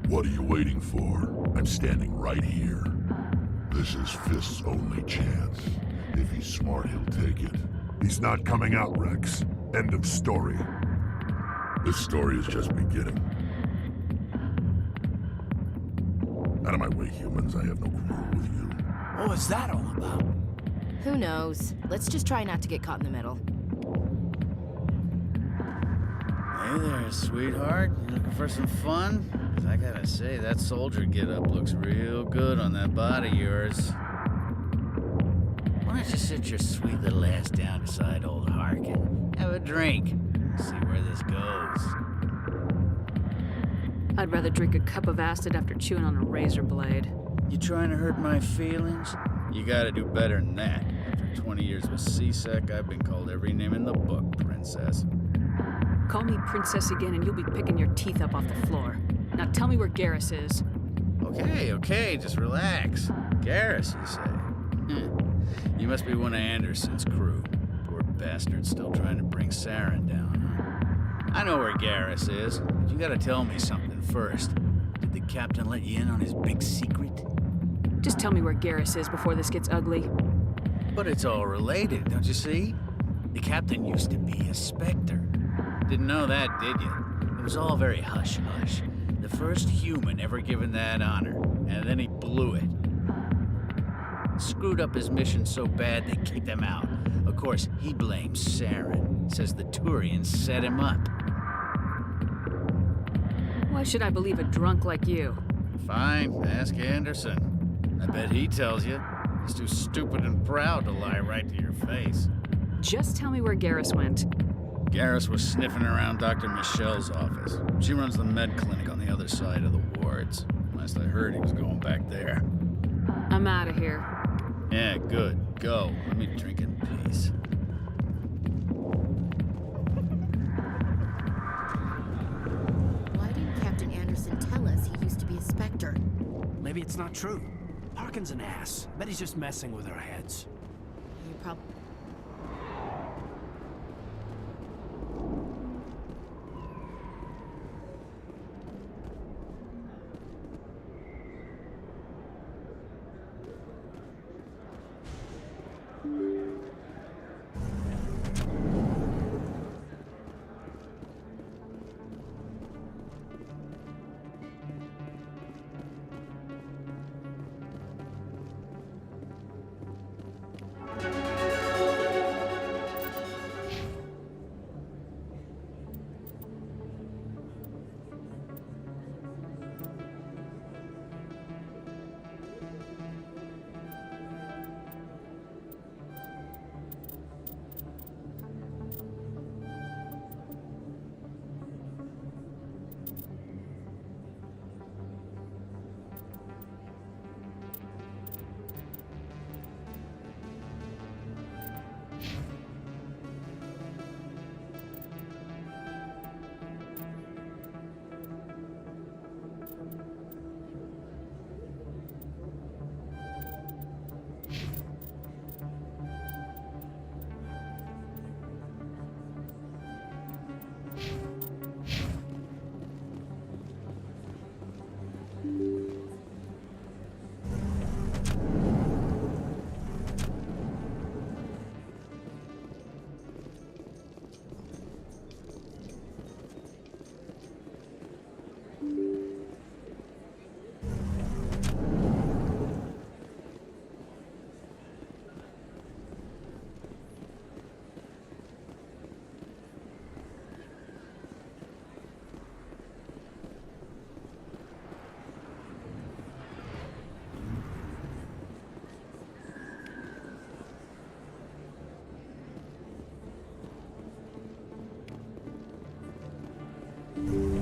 What are you waiting for? I'm standing right here. This is Fisk's only chance. If he's smart, he'll take it. He's not coming out, Rex. End of story. This story is just beginning. Out of my way, humans. I have no quarrel with you. What was that all about? Who knows? Let's just try not to get caught in the middle. Hey there, sweetheart. You looking for some fun? 'Cause I gotta say, that soldier get-up looks real good on that body of yours. Why don't you sit your sweet little ass down beside old Harkin? Have a drink. See where this goes. I'd rather drink a cup of acid after chewing on a razor blade. You trying to hurt my feelings? You gotta do better than that. After 20 years with C-Sec, I've been called every name in the book, princess. Call me princess again and you'll be picking your teeth up off the floor. Now tell me where Garrus is. Okay, just relax. Garrus, you say? You must be one of Anderson's crew. Poor bastard still trying to bring Saren down, huh? I know where Garrus is, but you gotta tell me something first. Did the captain let you in on his big secret? Just tell me where Garrus is before this gets ugly. But it's all related, don't you see? The captain used to be a Spectre. Didn't know that, did you? It was all very hush-hush. The first human ever given that honor, and then he blew it. Screwed up his mission so bad they kicked him out. Of course, he blames Saren. Says the Turians set him up. Why should I believe a drunk like you? Fine, ask Anderson. I bet he tells you. He's too stupid and proud to lie right to your face. Just tell me where Garrus went. Garrus was sniffing around Dr. Michelle's office. She runs the med clinic on the other side of the wards. Last I heard, he was going back there. I'm out of here. Yeah, good. Go. Let me drink in peace. Why didn't Captain Anderson tell us he used to be a Spectre? Maybe it's not true. Harkin's an ass. Bet he's just messing with our heads. You probably...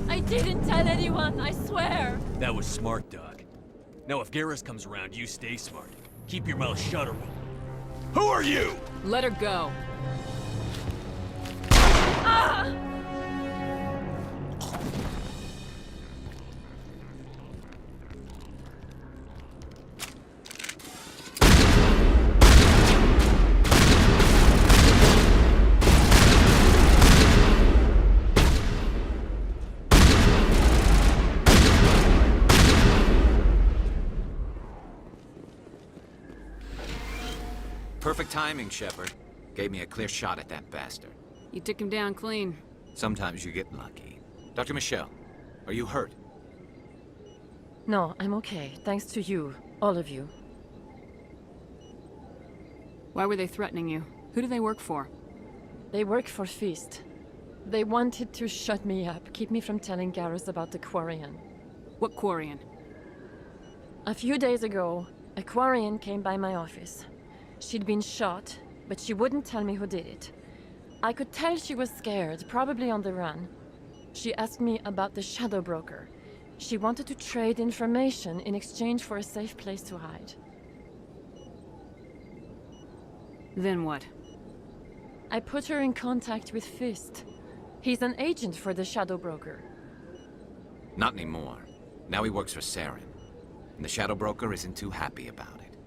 I didn't tell anyone, I swear! That was smart, Doc. Now if Garrus comes around, you stay smart. Keep your mouth shut, Earl. Who are you? Let her go. Ah! Perfect timing, Shepard. Gave me a clear shot at that bastard. You took him down clean. Sometimes you get lucky. Dr. Michelle, are you hurt? No, I'm okay. Thanks to you. All of you. Why were they threatening you? Who do they work for? They work for Feast. They wanted to shut me up, keep me from telling Garrus about the Quarian. What Quarian? A few days ago, a Quarian came by my office. She'd been shot, but she wouldn't tell me who did it. I could tell she was scared, probably on the run. She asked me about the Shadow Broker. She wanted to trade information in exchange for a safe place to hide. Then what? I put her in contact with Fist. He's an agent for the Shadow Broker. Not anymore. Now he works for Saren. And the Shadow Broker isn't too happy about it.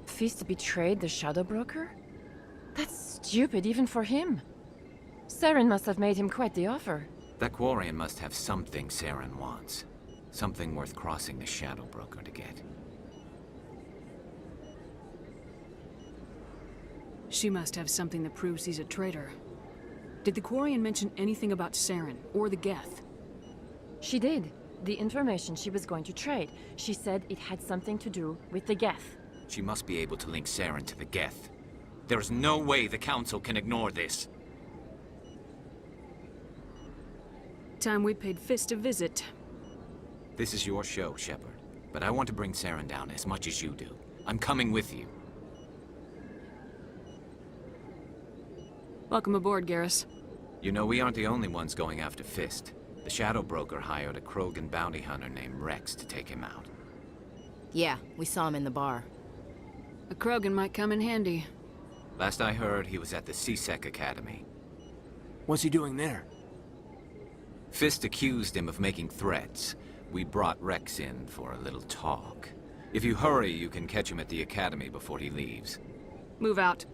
Fist betrayed the Shadow Broker? That's stupid even for him. Saren must have made him quite the offer. That Quarian must have something Saren wants. Something worth crossing the Shadow Broker to get. She must have something that proves he's a traitor. Did the Quarian mention anything about Saren or the Geth? She did. The information she was going to trade. She said it had something to do with the Geth. She must be able to link Saren to the Geth. There is no way the Council can ignore this. Time we paid Fist a visit. This is your show, Shepard. But I want to bring Saren down as much as you do. I'm coming with you. Welcome aboard, Garrus. You know, we aren't the only ones going after Fist. The Shadow Broker hired a Krogan bounty hunter named Rex to take him out. Yeah, we saw him in the bar. A Krogan might come in handy. Last I heard, he was at the C-Sec Academy. What's he doing there? Fist accused him of making threats. We brought Rex in for a little talk. If you hurry, you can catch him at the Academy before he leaves. Move out.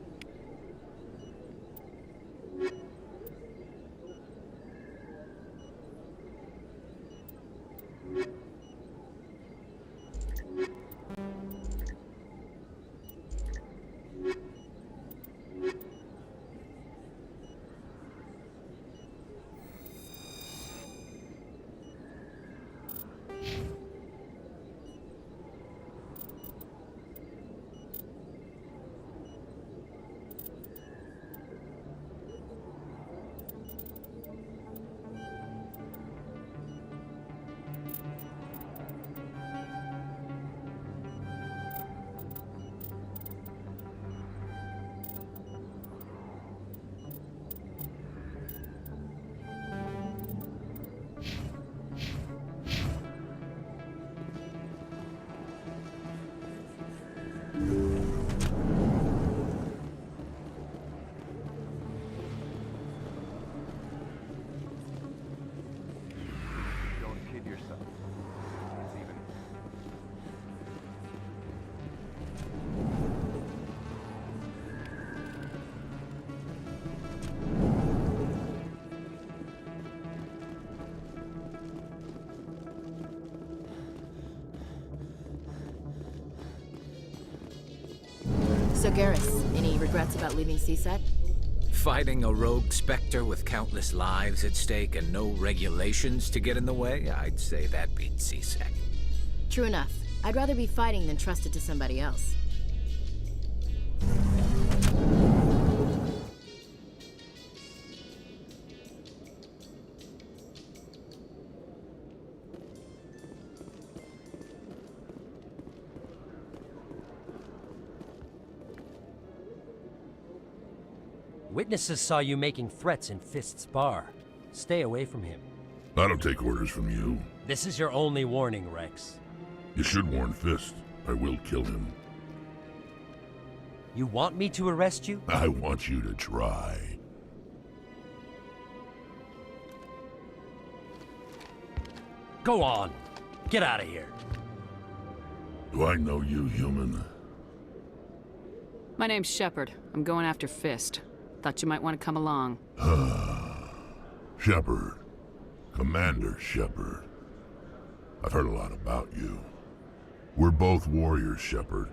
So Garrus, any regrets about leaving C-Sec? Fighting a rogue Spectre with countless lives at stake and no regulations to get in the way? I'd say that beats C-Sec. True enough. I'd rather be fighting than trusted to somebody else. Witnesses saw you making threats in Fist's bar. Stay away from him. I don't take orders from you. This is your only warning, Rex. You should warn Fist. I will kill him. You want me to arrest you? I want you to try. Go on. Get out of here. Do I know you, human? My name's Shepard. I'm going after Fist. Thought you might want to come along. Shepard. Commander Shepard. I've heard a lot about you. We're both warriors, Shepard.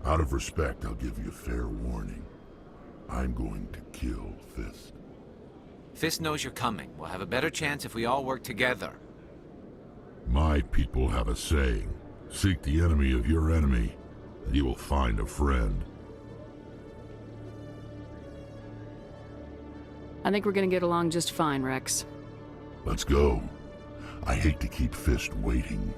Out of respect, I'll give you fair warning. I'm going to kill Fist. Fist knows you're coming. We'll have a better chance if we all work together. My people have a saying. Seek the enemy of your enemy, and you will find a friend. I think we're gonna get along just fine, Rex. Let's go. I hate to keep Fist waiting.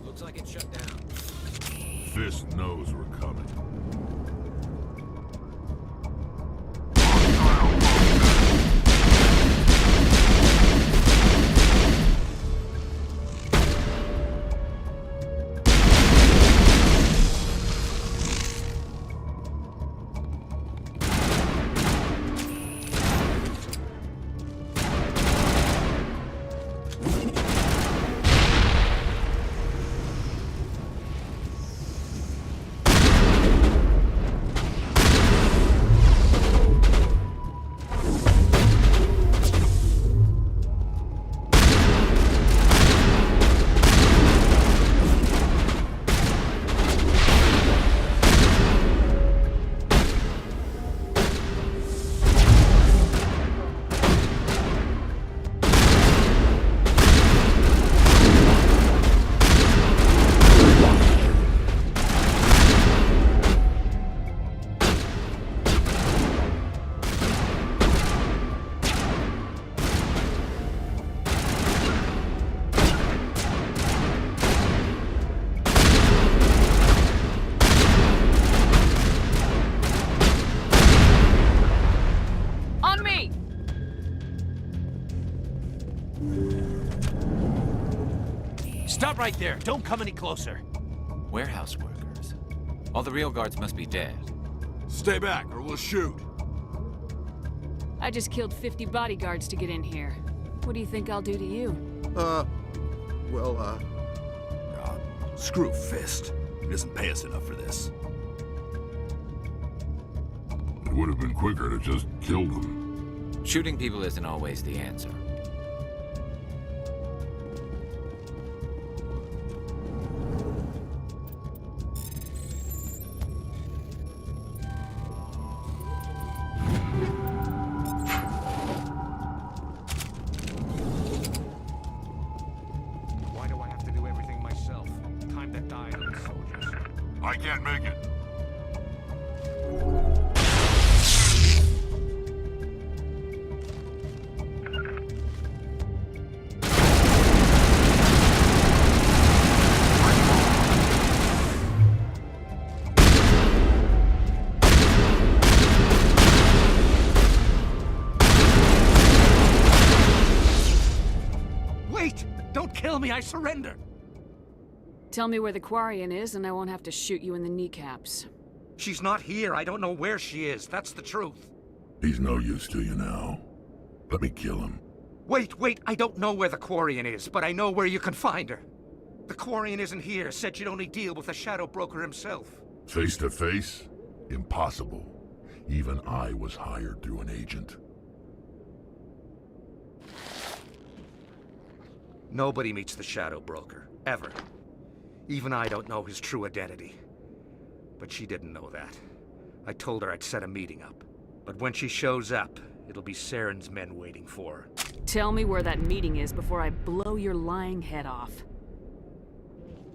Looks like it's shut down. Fist knows we're coming. Stop right there. Don't come any closer. Warehouse workers. All the real guards must be dead. Stay back or we'll shoot. I just killed 50 bodyguards to get in here. What do you think I'll do to you? Screw Fist. He doesn't pay us enough for this. It would have been quicker to just kill them. Shooting people isn't always the answer. Why do I have to do everything myself? Time to die on the soldiers. I can't make it. Wait! Don't kill me, I surrender! Tell me where the Quarian is, and I won't have to shoot you in the kneecaps. She's not here. I don't know where she is. That's the truth. He's no use to you now. Let me kill him. Wait! I don't know where the Quarian is, but I know where you can find her. The Quarian isn't here. Said you'd only deal with the Shadow Broker himself. Face to face? Impossible. Even I was hired through an agent. Nobody meets the Shadow Broker. Ever. Even I don't know his true identity. But she didn't know that. I told her I'd set a meeting up. But when she shows up, it'll be Saren's men waiting for her. Tell me where that meeting is before I blow your lying head off.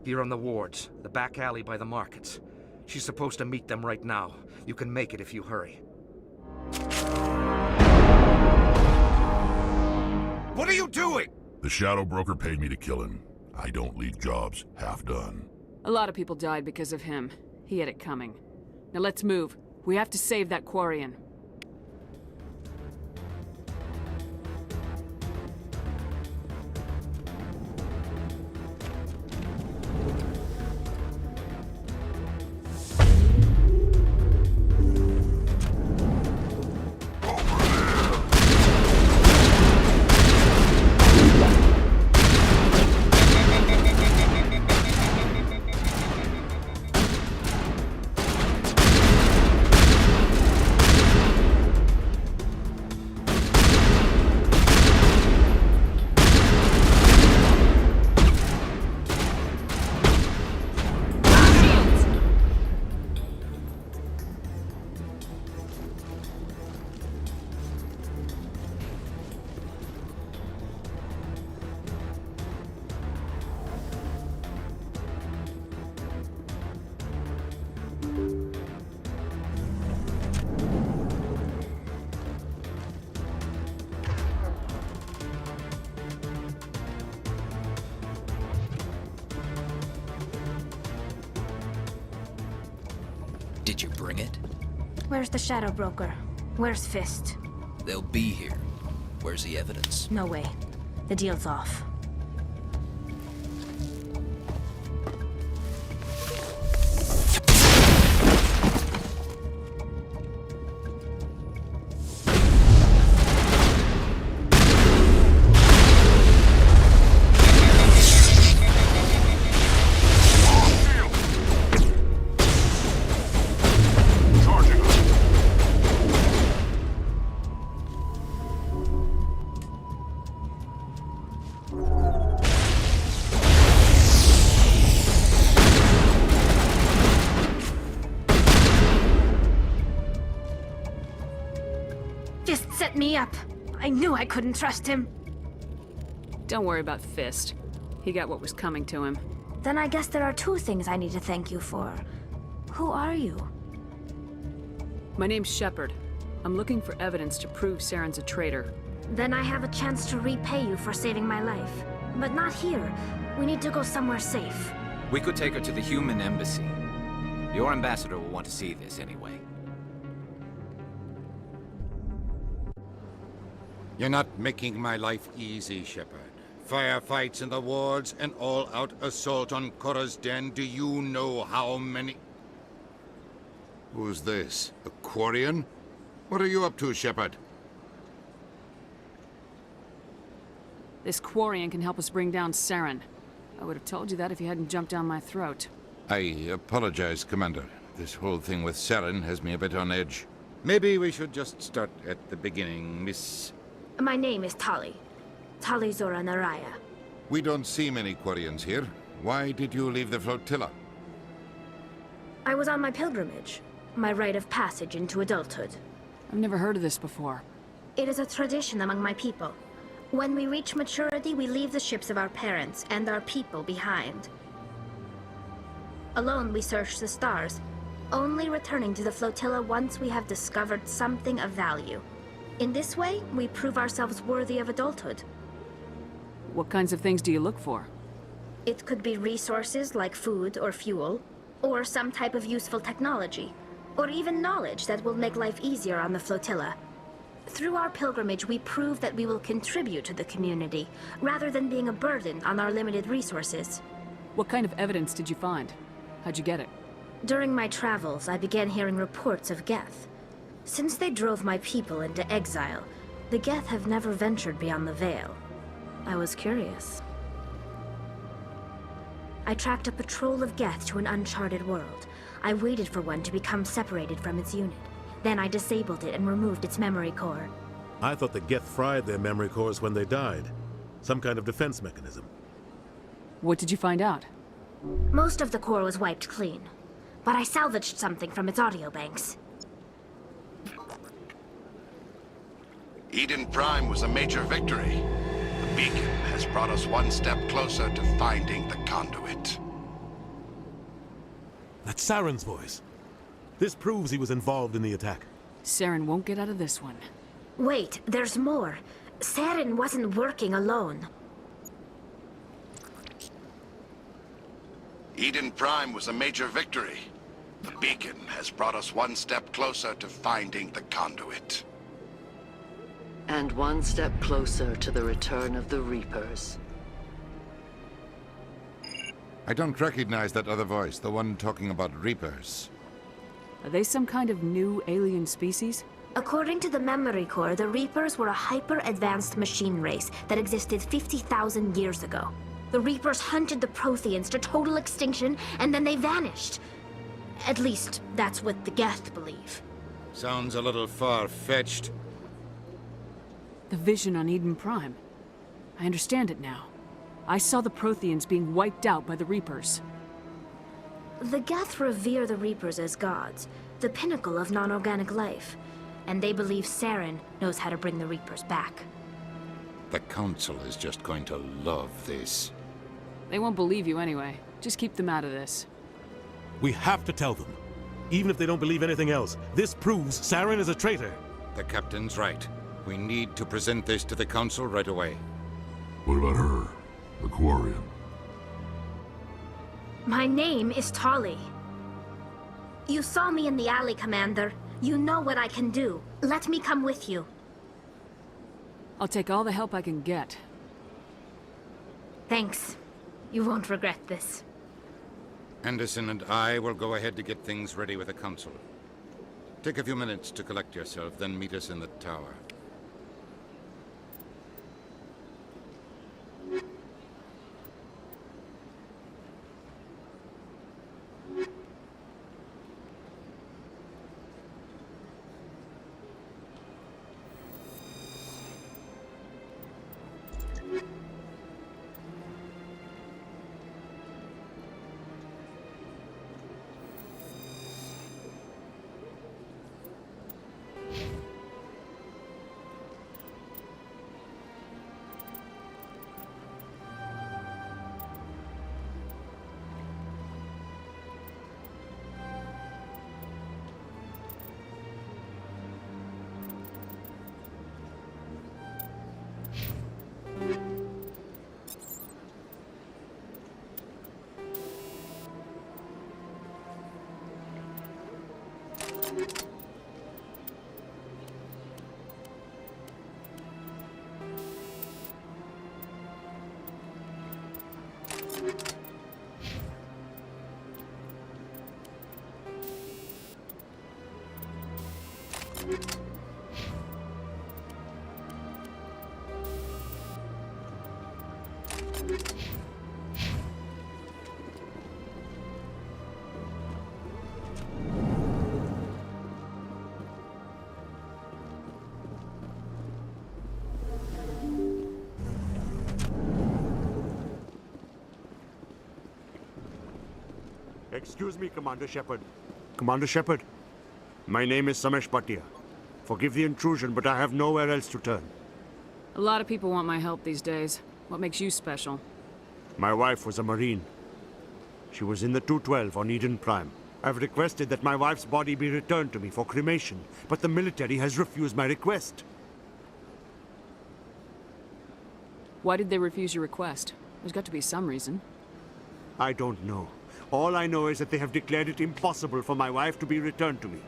Here on the wards, the back alley by the markets. She's supposed to meet them right now. You can make it if you hurry. What are you doing? The Shadow Broker paid me to kill him. I don't leave jobs half done. A lot of people died because of him. He had it coming. Now let's move. We have to save that Quarian. Did you bring it? Where's the Shadow Broker? Where's Fist? They'll be here. Where's the evidence? No way. The deal's off. Fist set me up. I knew I couldn't trust him. Don't worry about Fist. He got what was coming to him. Then I guess there are two things I need to thank you for. Who are you? My name's Shepard. I'm looking for evidence to prove Saren's a traitor. Then I have a chance to repay you for saving my life. But not here. We need to go somewhere safe. We could take her to the human embassy. Your ambassador will want to see this anyway. You're not making my life easy, Shepard. Firefights in the wards, an all-out assault on Korra's den. Do you know how many... Who's this? A Quarian? What are you up to, Shepard? This Quarian can help us bring down Saren. I would have told you that if you hadn't jumped down my throat. I apologize, Commander. This whole thing with Saren has me a bit on edge. Maybe we should just start at the beginning, Miss... My name is Tali. Tali Zora Naraya. We don't see many Quarians here. Why did you leave the flotilla? I was on my pilgrimage. My rite of passage into adulthood. I've never heard of this before. It is a tradition among my people. When we reach maturity, we leave the ships of our parents and our people behind. Alone, we search the stars, only returning to the flotilla once we have discovered something of value. In this way, we prove ourselves worthy of adulthood. What kinds of things do you look for? It could be resources like food or fuel, or some type of useful technology, or even knowledge that will make life easier on the flotilla. Through our pilgrimage, we prove that we will contribute to the community, rather than being a burden on our limited resources. What kind of evidence did you find? How'd you get it? During my travels, I began hearing reports of Geth. Since they drove my people into exile, the Geth have never ventured beyond the Veil. I was curious. I tracked a patrol of Geth to an uncharted world. I waited for one to become separated from its unit. Then I disabled it and removed its memory core. I thought the Geth fried their memory cores when they died. Some kind of defense mechanism. What did you find out? Most of the core was wiped clean, but I salvaged something from its audio banks. Eden Prime was a major victory. The beacon has brought us one step closer to finding the conduit. That's Saren's voice. This proves he was involved in the attack. Saren won't get out of this one. Wait, there's more. Saren wasn't working alone. Eden Prime was a major victory. The beacon has brought us one step closer to finding the conduit. And one step closer to the return of the Reapers. I don't recognize that other voice, the one talking about Reapers. Are they some kind of new alien species? According to the Memory Core, the Reapers were a hyper-advanced machine race that existed 50,000 years ago. The Reapers hunted the Protheans to total extinction, and then they vanished. At least, that's what the Geth believe. Sounds a little far-fetched. The vision on Eden Prime. I understand it now. I saw the Protheans being wiped out by the Reapers. The Geth revere the Reapers as gods, the pinnacle of non-organic life. And they believe Saren knows how to bring the Reapers back. The Council is just going to love this. They won't believe you anyway. Just keep them out of this. We have to tell them. Even if they don't believe anything else, this proves Saren is a traitor. The Captain's right. We need to present this to the Council right away. What about her? The Quarian. My name is Tali. You saw me in the alley, Commander. You know what I can do. Let me come with you. I'll take all the help I can get. Thanks. You won't regret this. Anderson and I will go ahead to get things ready with the Council. Take a few minutes to collect yourself, then meet us in the tower. Excuse me, Commander Shepard. Commander Shepard, my name is Samesh Bhatia. Forgive the intrusion, but I have nowhere else to turn. A lot of people want my help these days. What makes you special? My wife was a Marine. She was in the 212 on Eden Prime. I've requested that my wife's body be returned to me for cremation, but the military has refused my request. Why did they refuse your request? There's got to be some reason. I don't know. All I know is that they have declared it impossible for my wife to be returned to me.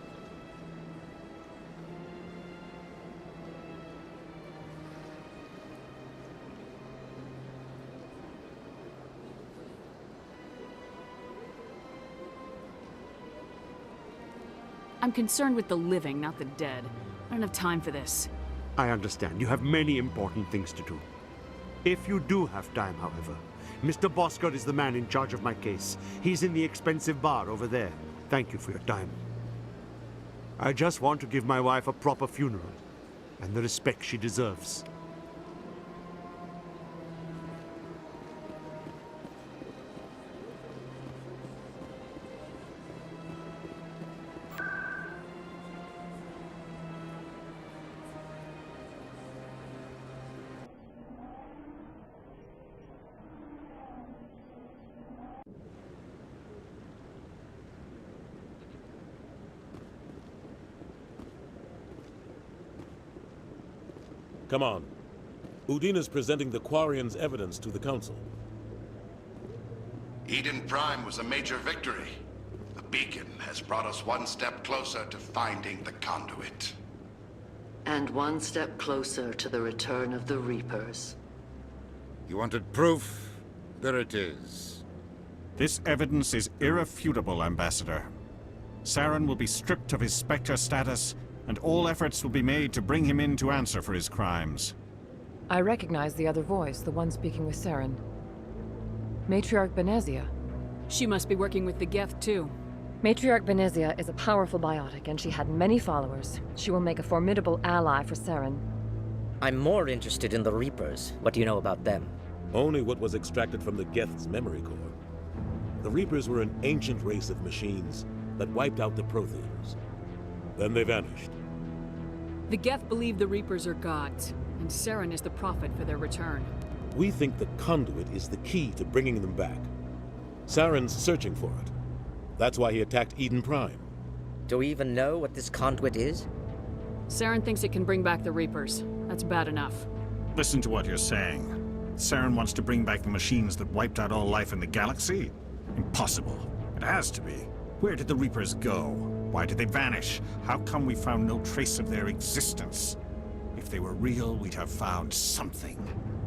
I'm concerned with the living, not the dead. I don't have time for this. I understand. You have many important things to do. If you do have time, however, Mr. Bosker is the man in charge of my case. He's in the expensive bar over there. Thank you for your time. I just want to give my wife a proper funeral, and the respect she deserves. Come on. Udina's presenting the Quarian's evidence to the Council. Eden Prime was a major victory. The beacon has brought us one step closer to finding the conduit. And one step closer to the return of the Reapers. You wanted proof? There it is. This evidence is irrefutable, Ambassador. Saren will be stripped of his Spectre status, and all efforts will be made to bring him in to answer for his crimes. I recognize the other voice, the one speaking with Saren. Matriarch Benezia. She must be working with the Geth, too. Matriarch Benezia is a powerful biotic, and she had many followers. She will make a formidable ally for Saren. I'm more interested in the Reapers. What do you know about them? Only what was extracted from the Geth's memory core. The Reapers were an ancient race of machines that wiped out the Protheans. Then they vanished. The Geth believe the Reapers are gods, and Saren is the prophet for their return. We think the conduit is the key to bringing them back. Saren's searching for it. That's why he attacked Eden Prime. Do we even know what this conduit is? Saren thinks it can bring back the Reapers. That's bad enough. Listen to what you're saying. Saren wants to bring back the machines that wiped out all life in the galaxy? Impossible. It has to be. Where did the Reapers go? Why did they vanish? How come we found no trace of their existence? If they were real, we'd have found something.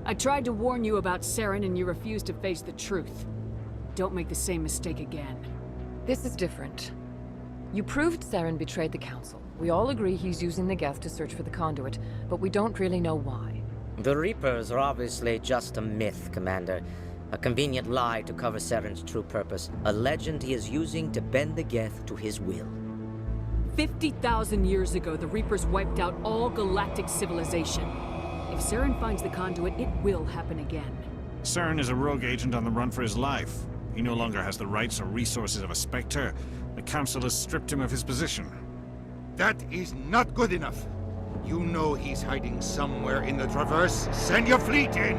I tried to warn you about Saren and you refused to face the truth. Don't make the same mistake again. This is different. You proved Saren betrayed the Council. We all agree he's using the Geth to search for the conduit, but we don't really know why. The Reapers are obviously just a myth, Commander. A convenient lie to cover Saren's true purpose. A legend he is using to bend the Geth to his will. 50,000 years ago, the Reapers wiped out all galactic civilization. If Saren finds the conduit, it will happen again. Saren is a rogue agent on the run for his life. He no longer has the rights or resources of a Spectre. The Council has stripped him of his position. That is not good enough. You know he's hiding somewhere in the Traverse. Send your fleet in!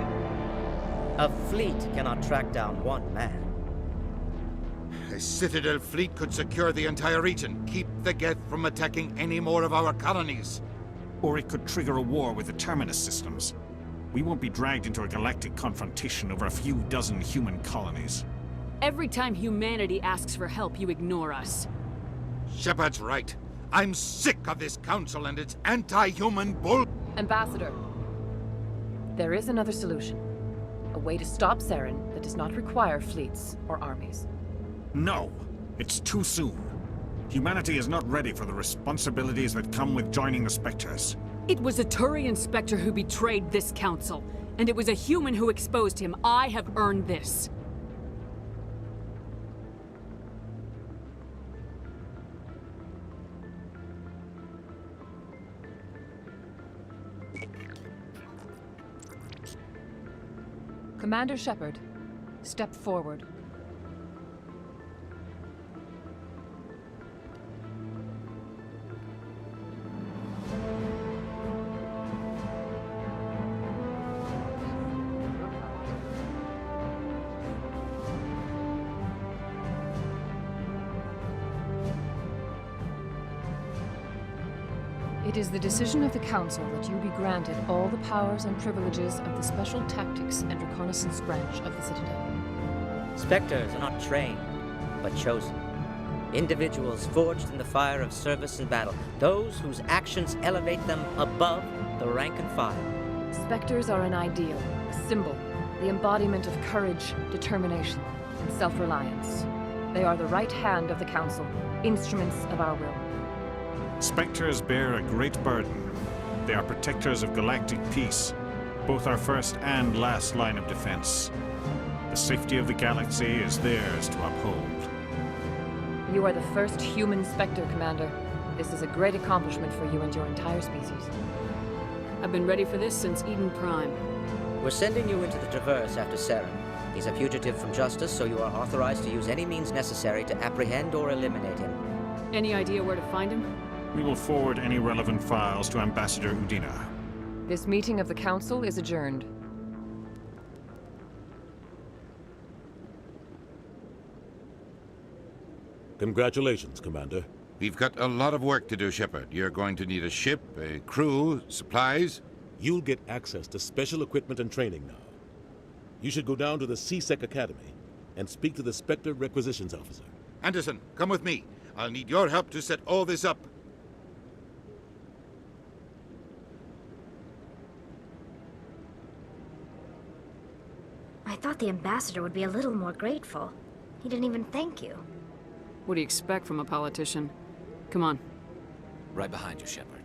A fleet cannot track down one man. A Citadel fleet could secure the entire region, keep the Geth from attacking any more of our colonies. Or it could trigger a war with the Terminus systems. We won't be dragged into a galactic confrontation over a few dozen human colonies. Every time humanity asks for help, you ignore us. Shepard's right. I'm sick of this council and its anti-human bull... Ambassador, there is another solution. A way to stop Saren that does not require fleets or armies. No, it's too soon. Humanity is not ready for the responsibilities that come with joining the Spectres. It was a Turian Spectre who betrayed this council, and it was a human who exposed him. I have earned this. Commander Shepard, step forward. It is the decision of the Council that you be granted all the powers and privileges of the Special Tactics and Reconnaissance Branch of the Citadel. Spectres are not trained, but chosen. Individuals forged in the fire of service and battle. Those whose actions elevate them above the rank and file. Spectres are an ideal, a symbol, the embodiment of courage, determination, and self-reliance. They are the right hand of the Council, instruments of our will. Spectres bear a great burden. They are protectors of galactic peace, both our first and last line of defense. The safety of the galaxy is theirs to uphold. You are the first human Spectre, Commander. This is a great accomplishment for you and your entire species. I've been ready for this since Eden Prime. We're sending you into the Traverse after Saren. He's a fugitive from justice, so you are authorized to use any means necessary to apprehend or eliminate him. Any idea where to find him? We will forward any relevant files to Ambassador Udina. This meeting of the Council is adjourned. Congratulations, Commander. We've got a lot of work to do, Shepard. You're going to need a ship, a crew, supplies. You'll get access to special equipment and training now. You should go down to the C-Sec Academy and speak to the Spectre Requisitions Officer. Anderson, come with me. I'll need your help to set all this up. I thought the ambassador would be a little more grateful. He didn't even thank you. What do you expect from a politician? Come on. Right behind you, Shepard.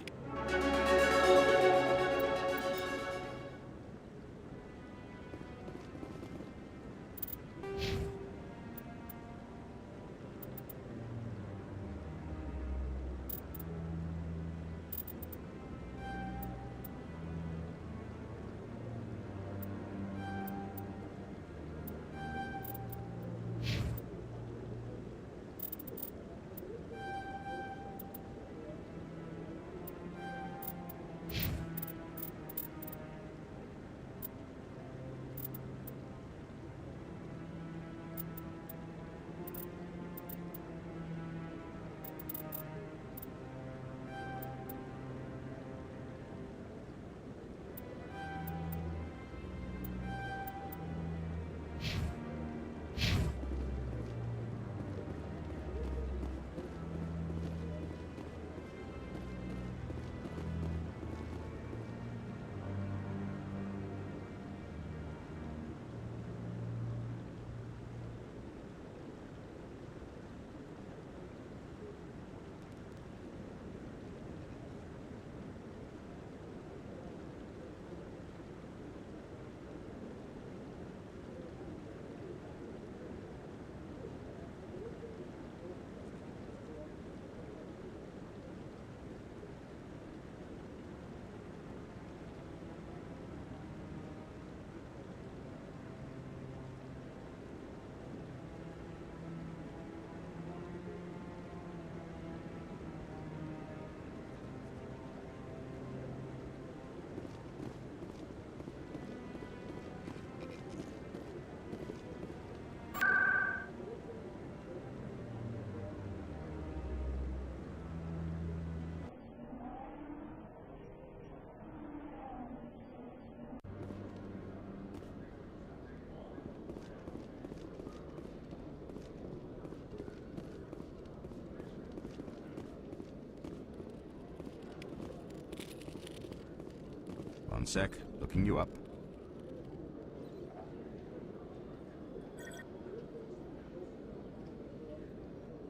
One sec, looking you up.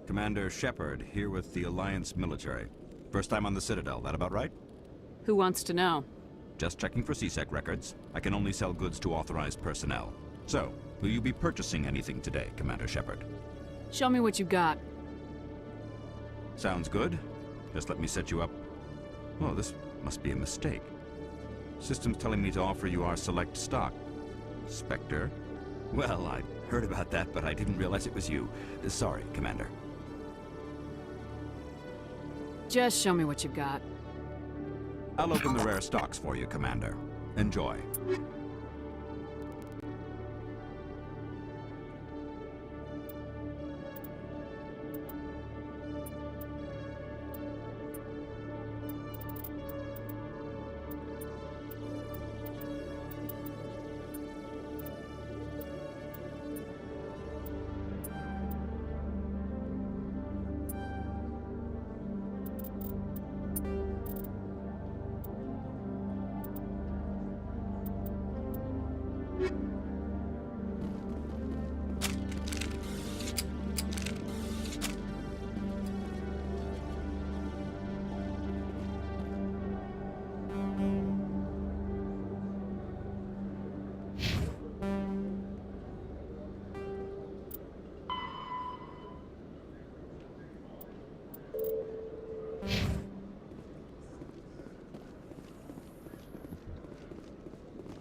Commander Shepard, here with the Alliance military. First time on the Citadel, that about right? Who wants to know? Just checking for C-Sec records. I can only sell goods to authorized personnel. So, will you be purchasing anything today, Commander Shepard? Show me what you got. Sounds good. Just let me set you up. Oh, this must be a mistake. System's telling me to offer you our select stock. Spectre? Well, I heard about that, but I didn't realize it was you. Sorry, Commander. Just show me what you've got. I'll open the rare stocks for you, Commander. Enjoy.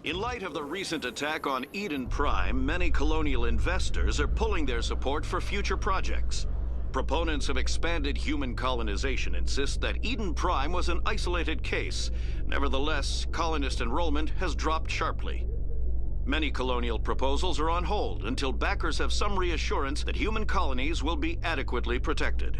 In light of the recent attack on Eden Prime, many colonial investors are pulling their support for future projects. Proponents of expanded human colonization insist that Eden Prime was an isolated case. Nevertheless, colonist enrollment has dropped sharply. Many colonial proposals are on hold until backers have some reassurance that human colonies will be adequately protected.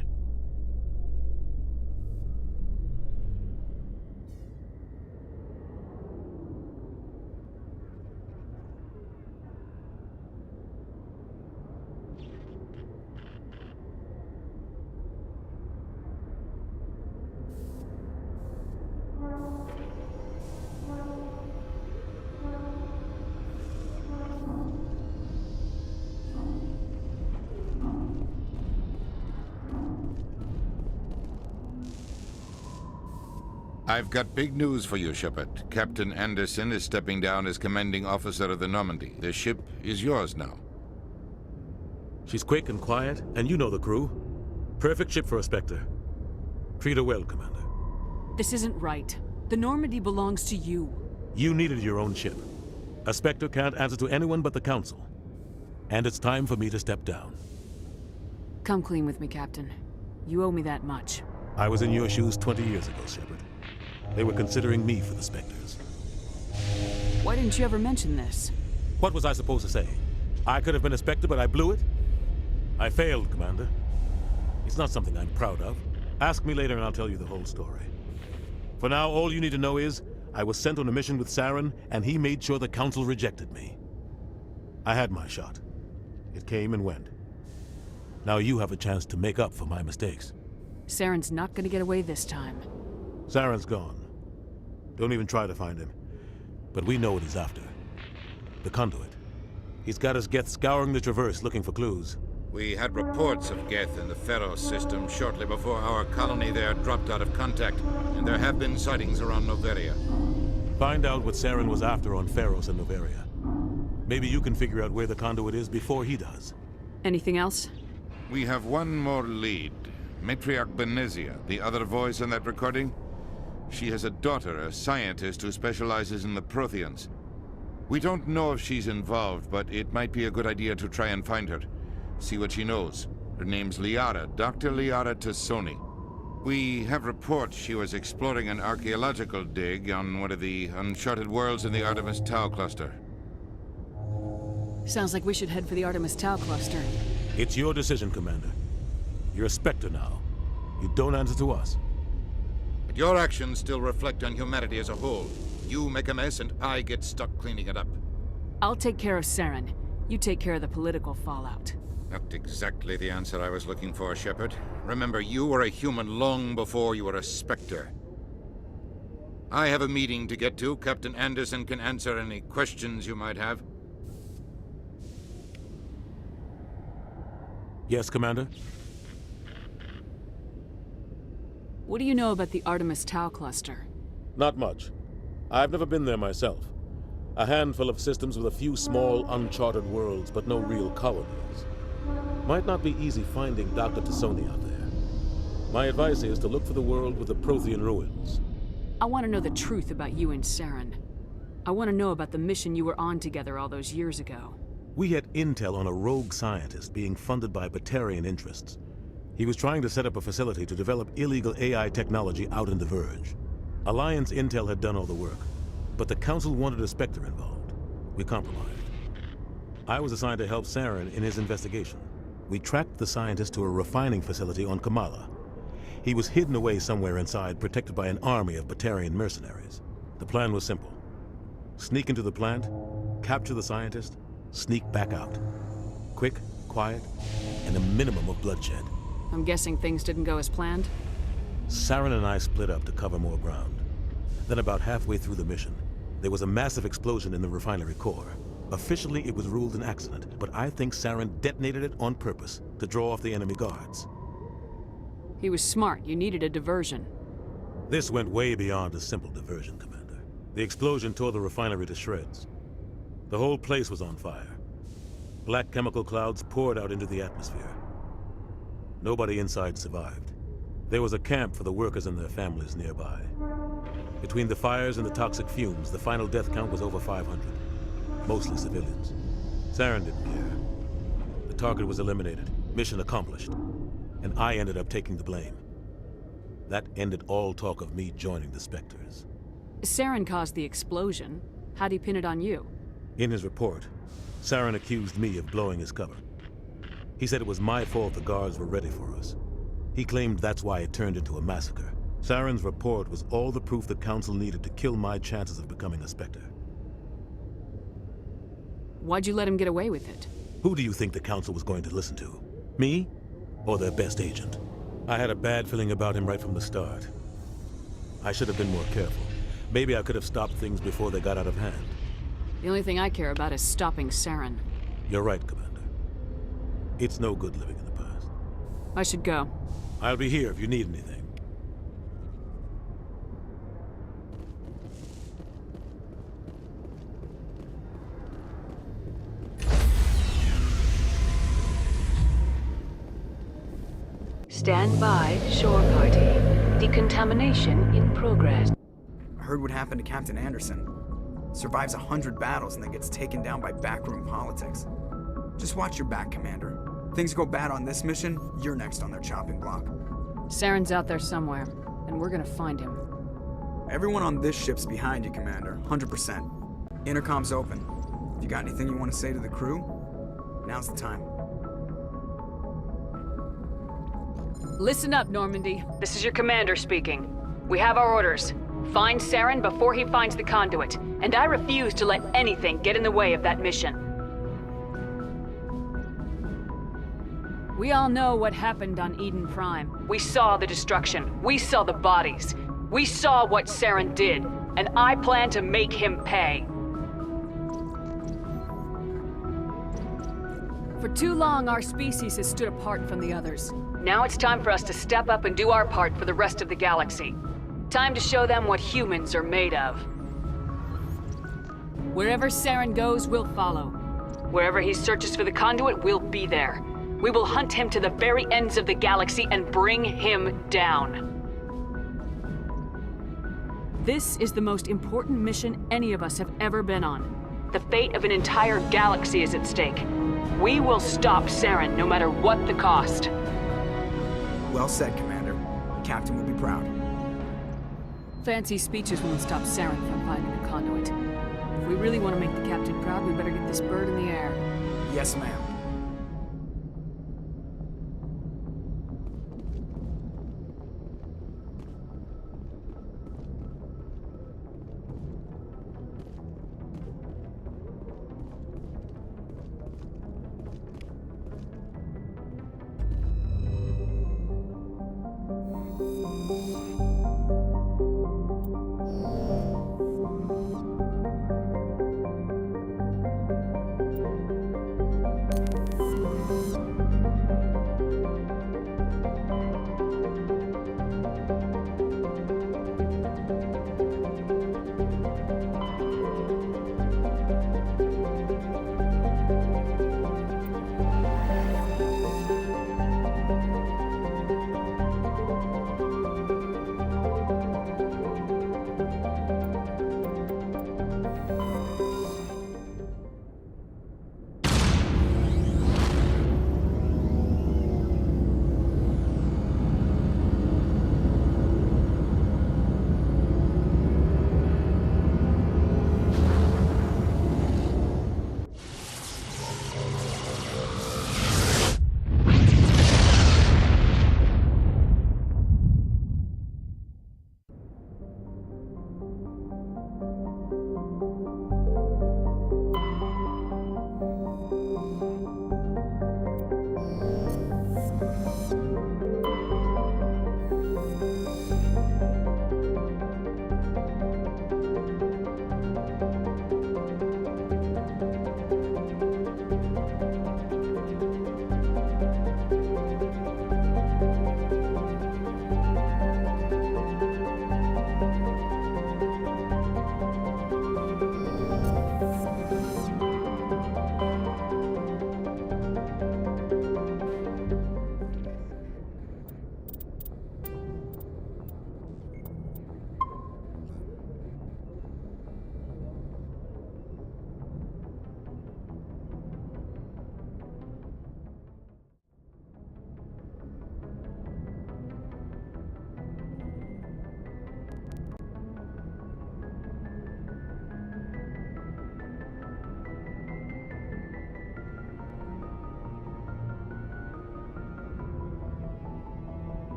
I've got big news for you, Shepard. Captain Anderson is stepping down as commanding officer of the Normandy. The ship is yours now. She's quick and quiet, and you know the crew. Perfect ship for a Spectre. Treat her well, Commander. This isn't right. The Normandy belongs to you. You needed your own ship. A Spectre can't answer to anyone but the Council. And it's time for me to step down. Come clean with me, Captain. You owe me that much. I was in your shoes 20 years ago, Shepard. They were considering me for the Spectres. Why didn't you ever mention this? What was I supposed to say? I could have been a Spectre, but I blew it? I failed, Commander. It's not something I'm proud of. Ask me later and I'll tell you the whole story. For now, all you need to know is, I was sent on a mission with Saren, and he made sure the Council rejected me. I had my shot. It came and went. Now you have a chance to make up for my mistakes. Saren's not gonna get away this time. Saren's gone. Don't even try to find him. But we know what he's after. The Conduit. He's got his Geth scouring the Traverse looking for clues. We had reports of Geth in the Pharos system shortly before our colony there dropped out of contact, and there have been sightings around Noveria. Find out what Saren was after on Pharos and Noveria. Maybe you can figure out where the Conduit is before he does. Anything else? We have one more lead. Matriarch Benezia, the other voice in that recording. She has a daughter, a scientist who specializes in the Protheans. We don't know if she's involved, but it might be a good idea to try and find her. See what she knows. Her name's Liara, Dr. Liara Tassoni. We have reports she was exploring an archaeological dig on one of the uncharted worlds in the Artemis Tau cluster. Sounds like we should head for the Artemis Tau cluster. It's your decision, Commander. You're a Spectre now. You don't answer to us. But your actions still reflect on humanity as a whole. You make a mess and I get stuck cleaning it up. I'll take care of Saren. You take care of the political fallout. Not exactly the answer I was looking for, Shepard. Remember, you were a human long before you were a Spectre. I have a meeting to get to. Captain Anderson can answer any questions you might have. Yes, Commander? What do you know about the Artemis Tau cluster? Not much. I've never been there myself. A handful of systems with a few small, uncharted worlds, but no real colonies. Might not be easy finding Dr. Tassoni out there. My advice is to look for the world with the Prothean ruins. I want to know the truth about you and Saren. I want to know about the mission you were on together all those years ago. We had intel on a rogue scientist being funded by Batarian interests. He was trying to set up a facility to develop illegal AI technology out in the Verge. Alliance intel had done all the work, but the Council wanted a Spectre involved. We compromised. I was assigned to help Saren in his investigation. We tracked the scientist to a refining facility on Kamala. He was hidden away somewhere inside, protected by an army of Batarian mercenaries. The plan was simple. Sneak into the plant, capture the scientist, sneak back out. Quick, quiet, and a minimum of bloodshed. I'm guessing things didn't go as planned? Saren and I split up to cover more ground. Then about halfway through the mission, there was a massive explosion in the refinery core. Officially, it was ruled an accident, but I think Saren detonated it on purpose to draw off the enemy guards. He was smart. You needed a diversion. This went way beyond a simple diversion, Commander. The explosion tore the refinery to shreds. The whole place was on fire. Black chemical clouds poured out into the atmosphere. Nobody inside survived. There was a camp for the workers and their families nearby. Between the fires and the toxic fumes, the final death count was over 500. Mostly civilians. Saren didn't care. The target was eliminated, mission accomplished, and I ended up taking the blame. That ended all talk of me joining the Spectres. Saren caused the explosion. How'd he pin it on you? In his report, Saren accused me of blowing his cover. He said it was my fault the guards were ready for us. He claimed that's why it turned into a massacre. Saren's report was all the proof the Council needed to kill my chances of becoming a Spectre. Why'd you let him get away with it? Who do you think the Council was going to listen to? Me? Or their best agent? I had a bad feeling about him right from the start. I should have been more careful. Maybe I could have stopped things before they got out of hand. The only thing I care about is stopping Saren. You're right, Commander. It's no good living in the past. I should go. I'll be here if you need anything. Stand by, shore party. Decontamination in progress. I heard what happened to Captain Anderson. Survives 100 battles and then gets taken down by backroom politics. Just watch your back, Commander. Things go bad on this mission, you're next on their chopping block. Saren's out there somewhere, and we're gonna find him. Everyone on this ship's behind you, Commander. 100%. Intercom's open. If you got anything you want to say to the crew, now's the time. Listen up, Normandy. This is your commander speaking. We have our orders. Find Saren before he finds the conduit, and I refuse to let anything get in the way of that mission. We all know what happened on Eden Prime. We saw the destruction. We saw the bodies. We saw what Saren did, and I plan to make him pay. For too long, our species has stood apart from the others. Now it's time for us to step up and do our part for the rest of the galaxy. Time to show them what humans are made of. Wherever Saren goes, we'll follow. Wherever he searches for the conduit, we'll be there. We will hunt him to the very ends of the galaxy and bring him down. This is the most important mission any of us have ever been on. The fate of an entire galaxy is at stake. We will stop Saren no matter what the cost. Well said, Commander. The Captain will be proud. Fancy speeches won't stop Saren from finding the conduit. If we really want to make the Captain proud, we better get this bird in the air. Yes, ma'am.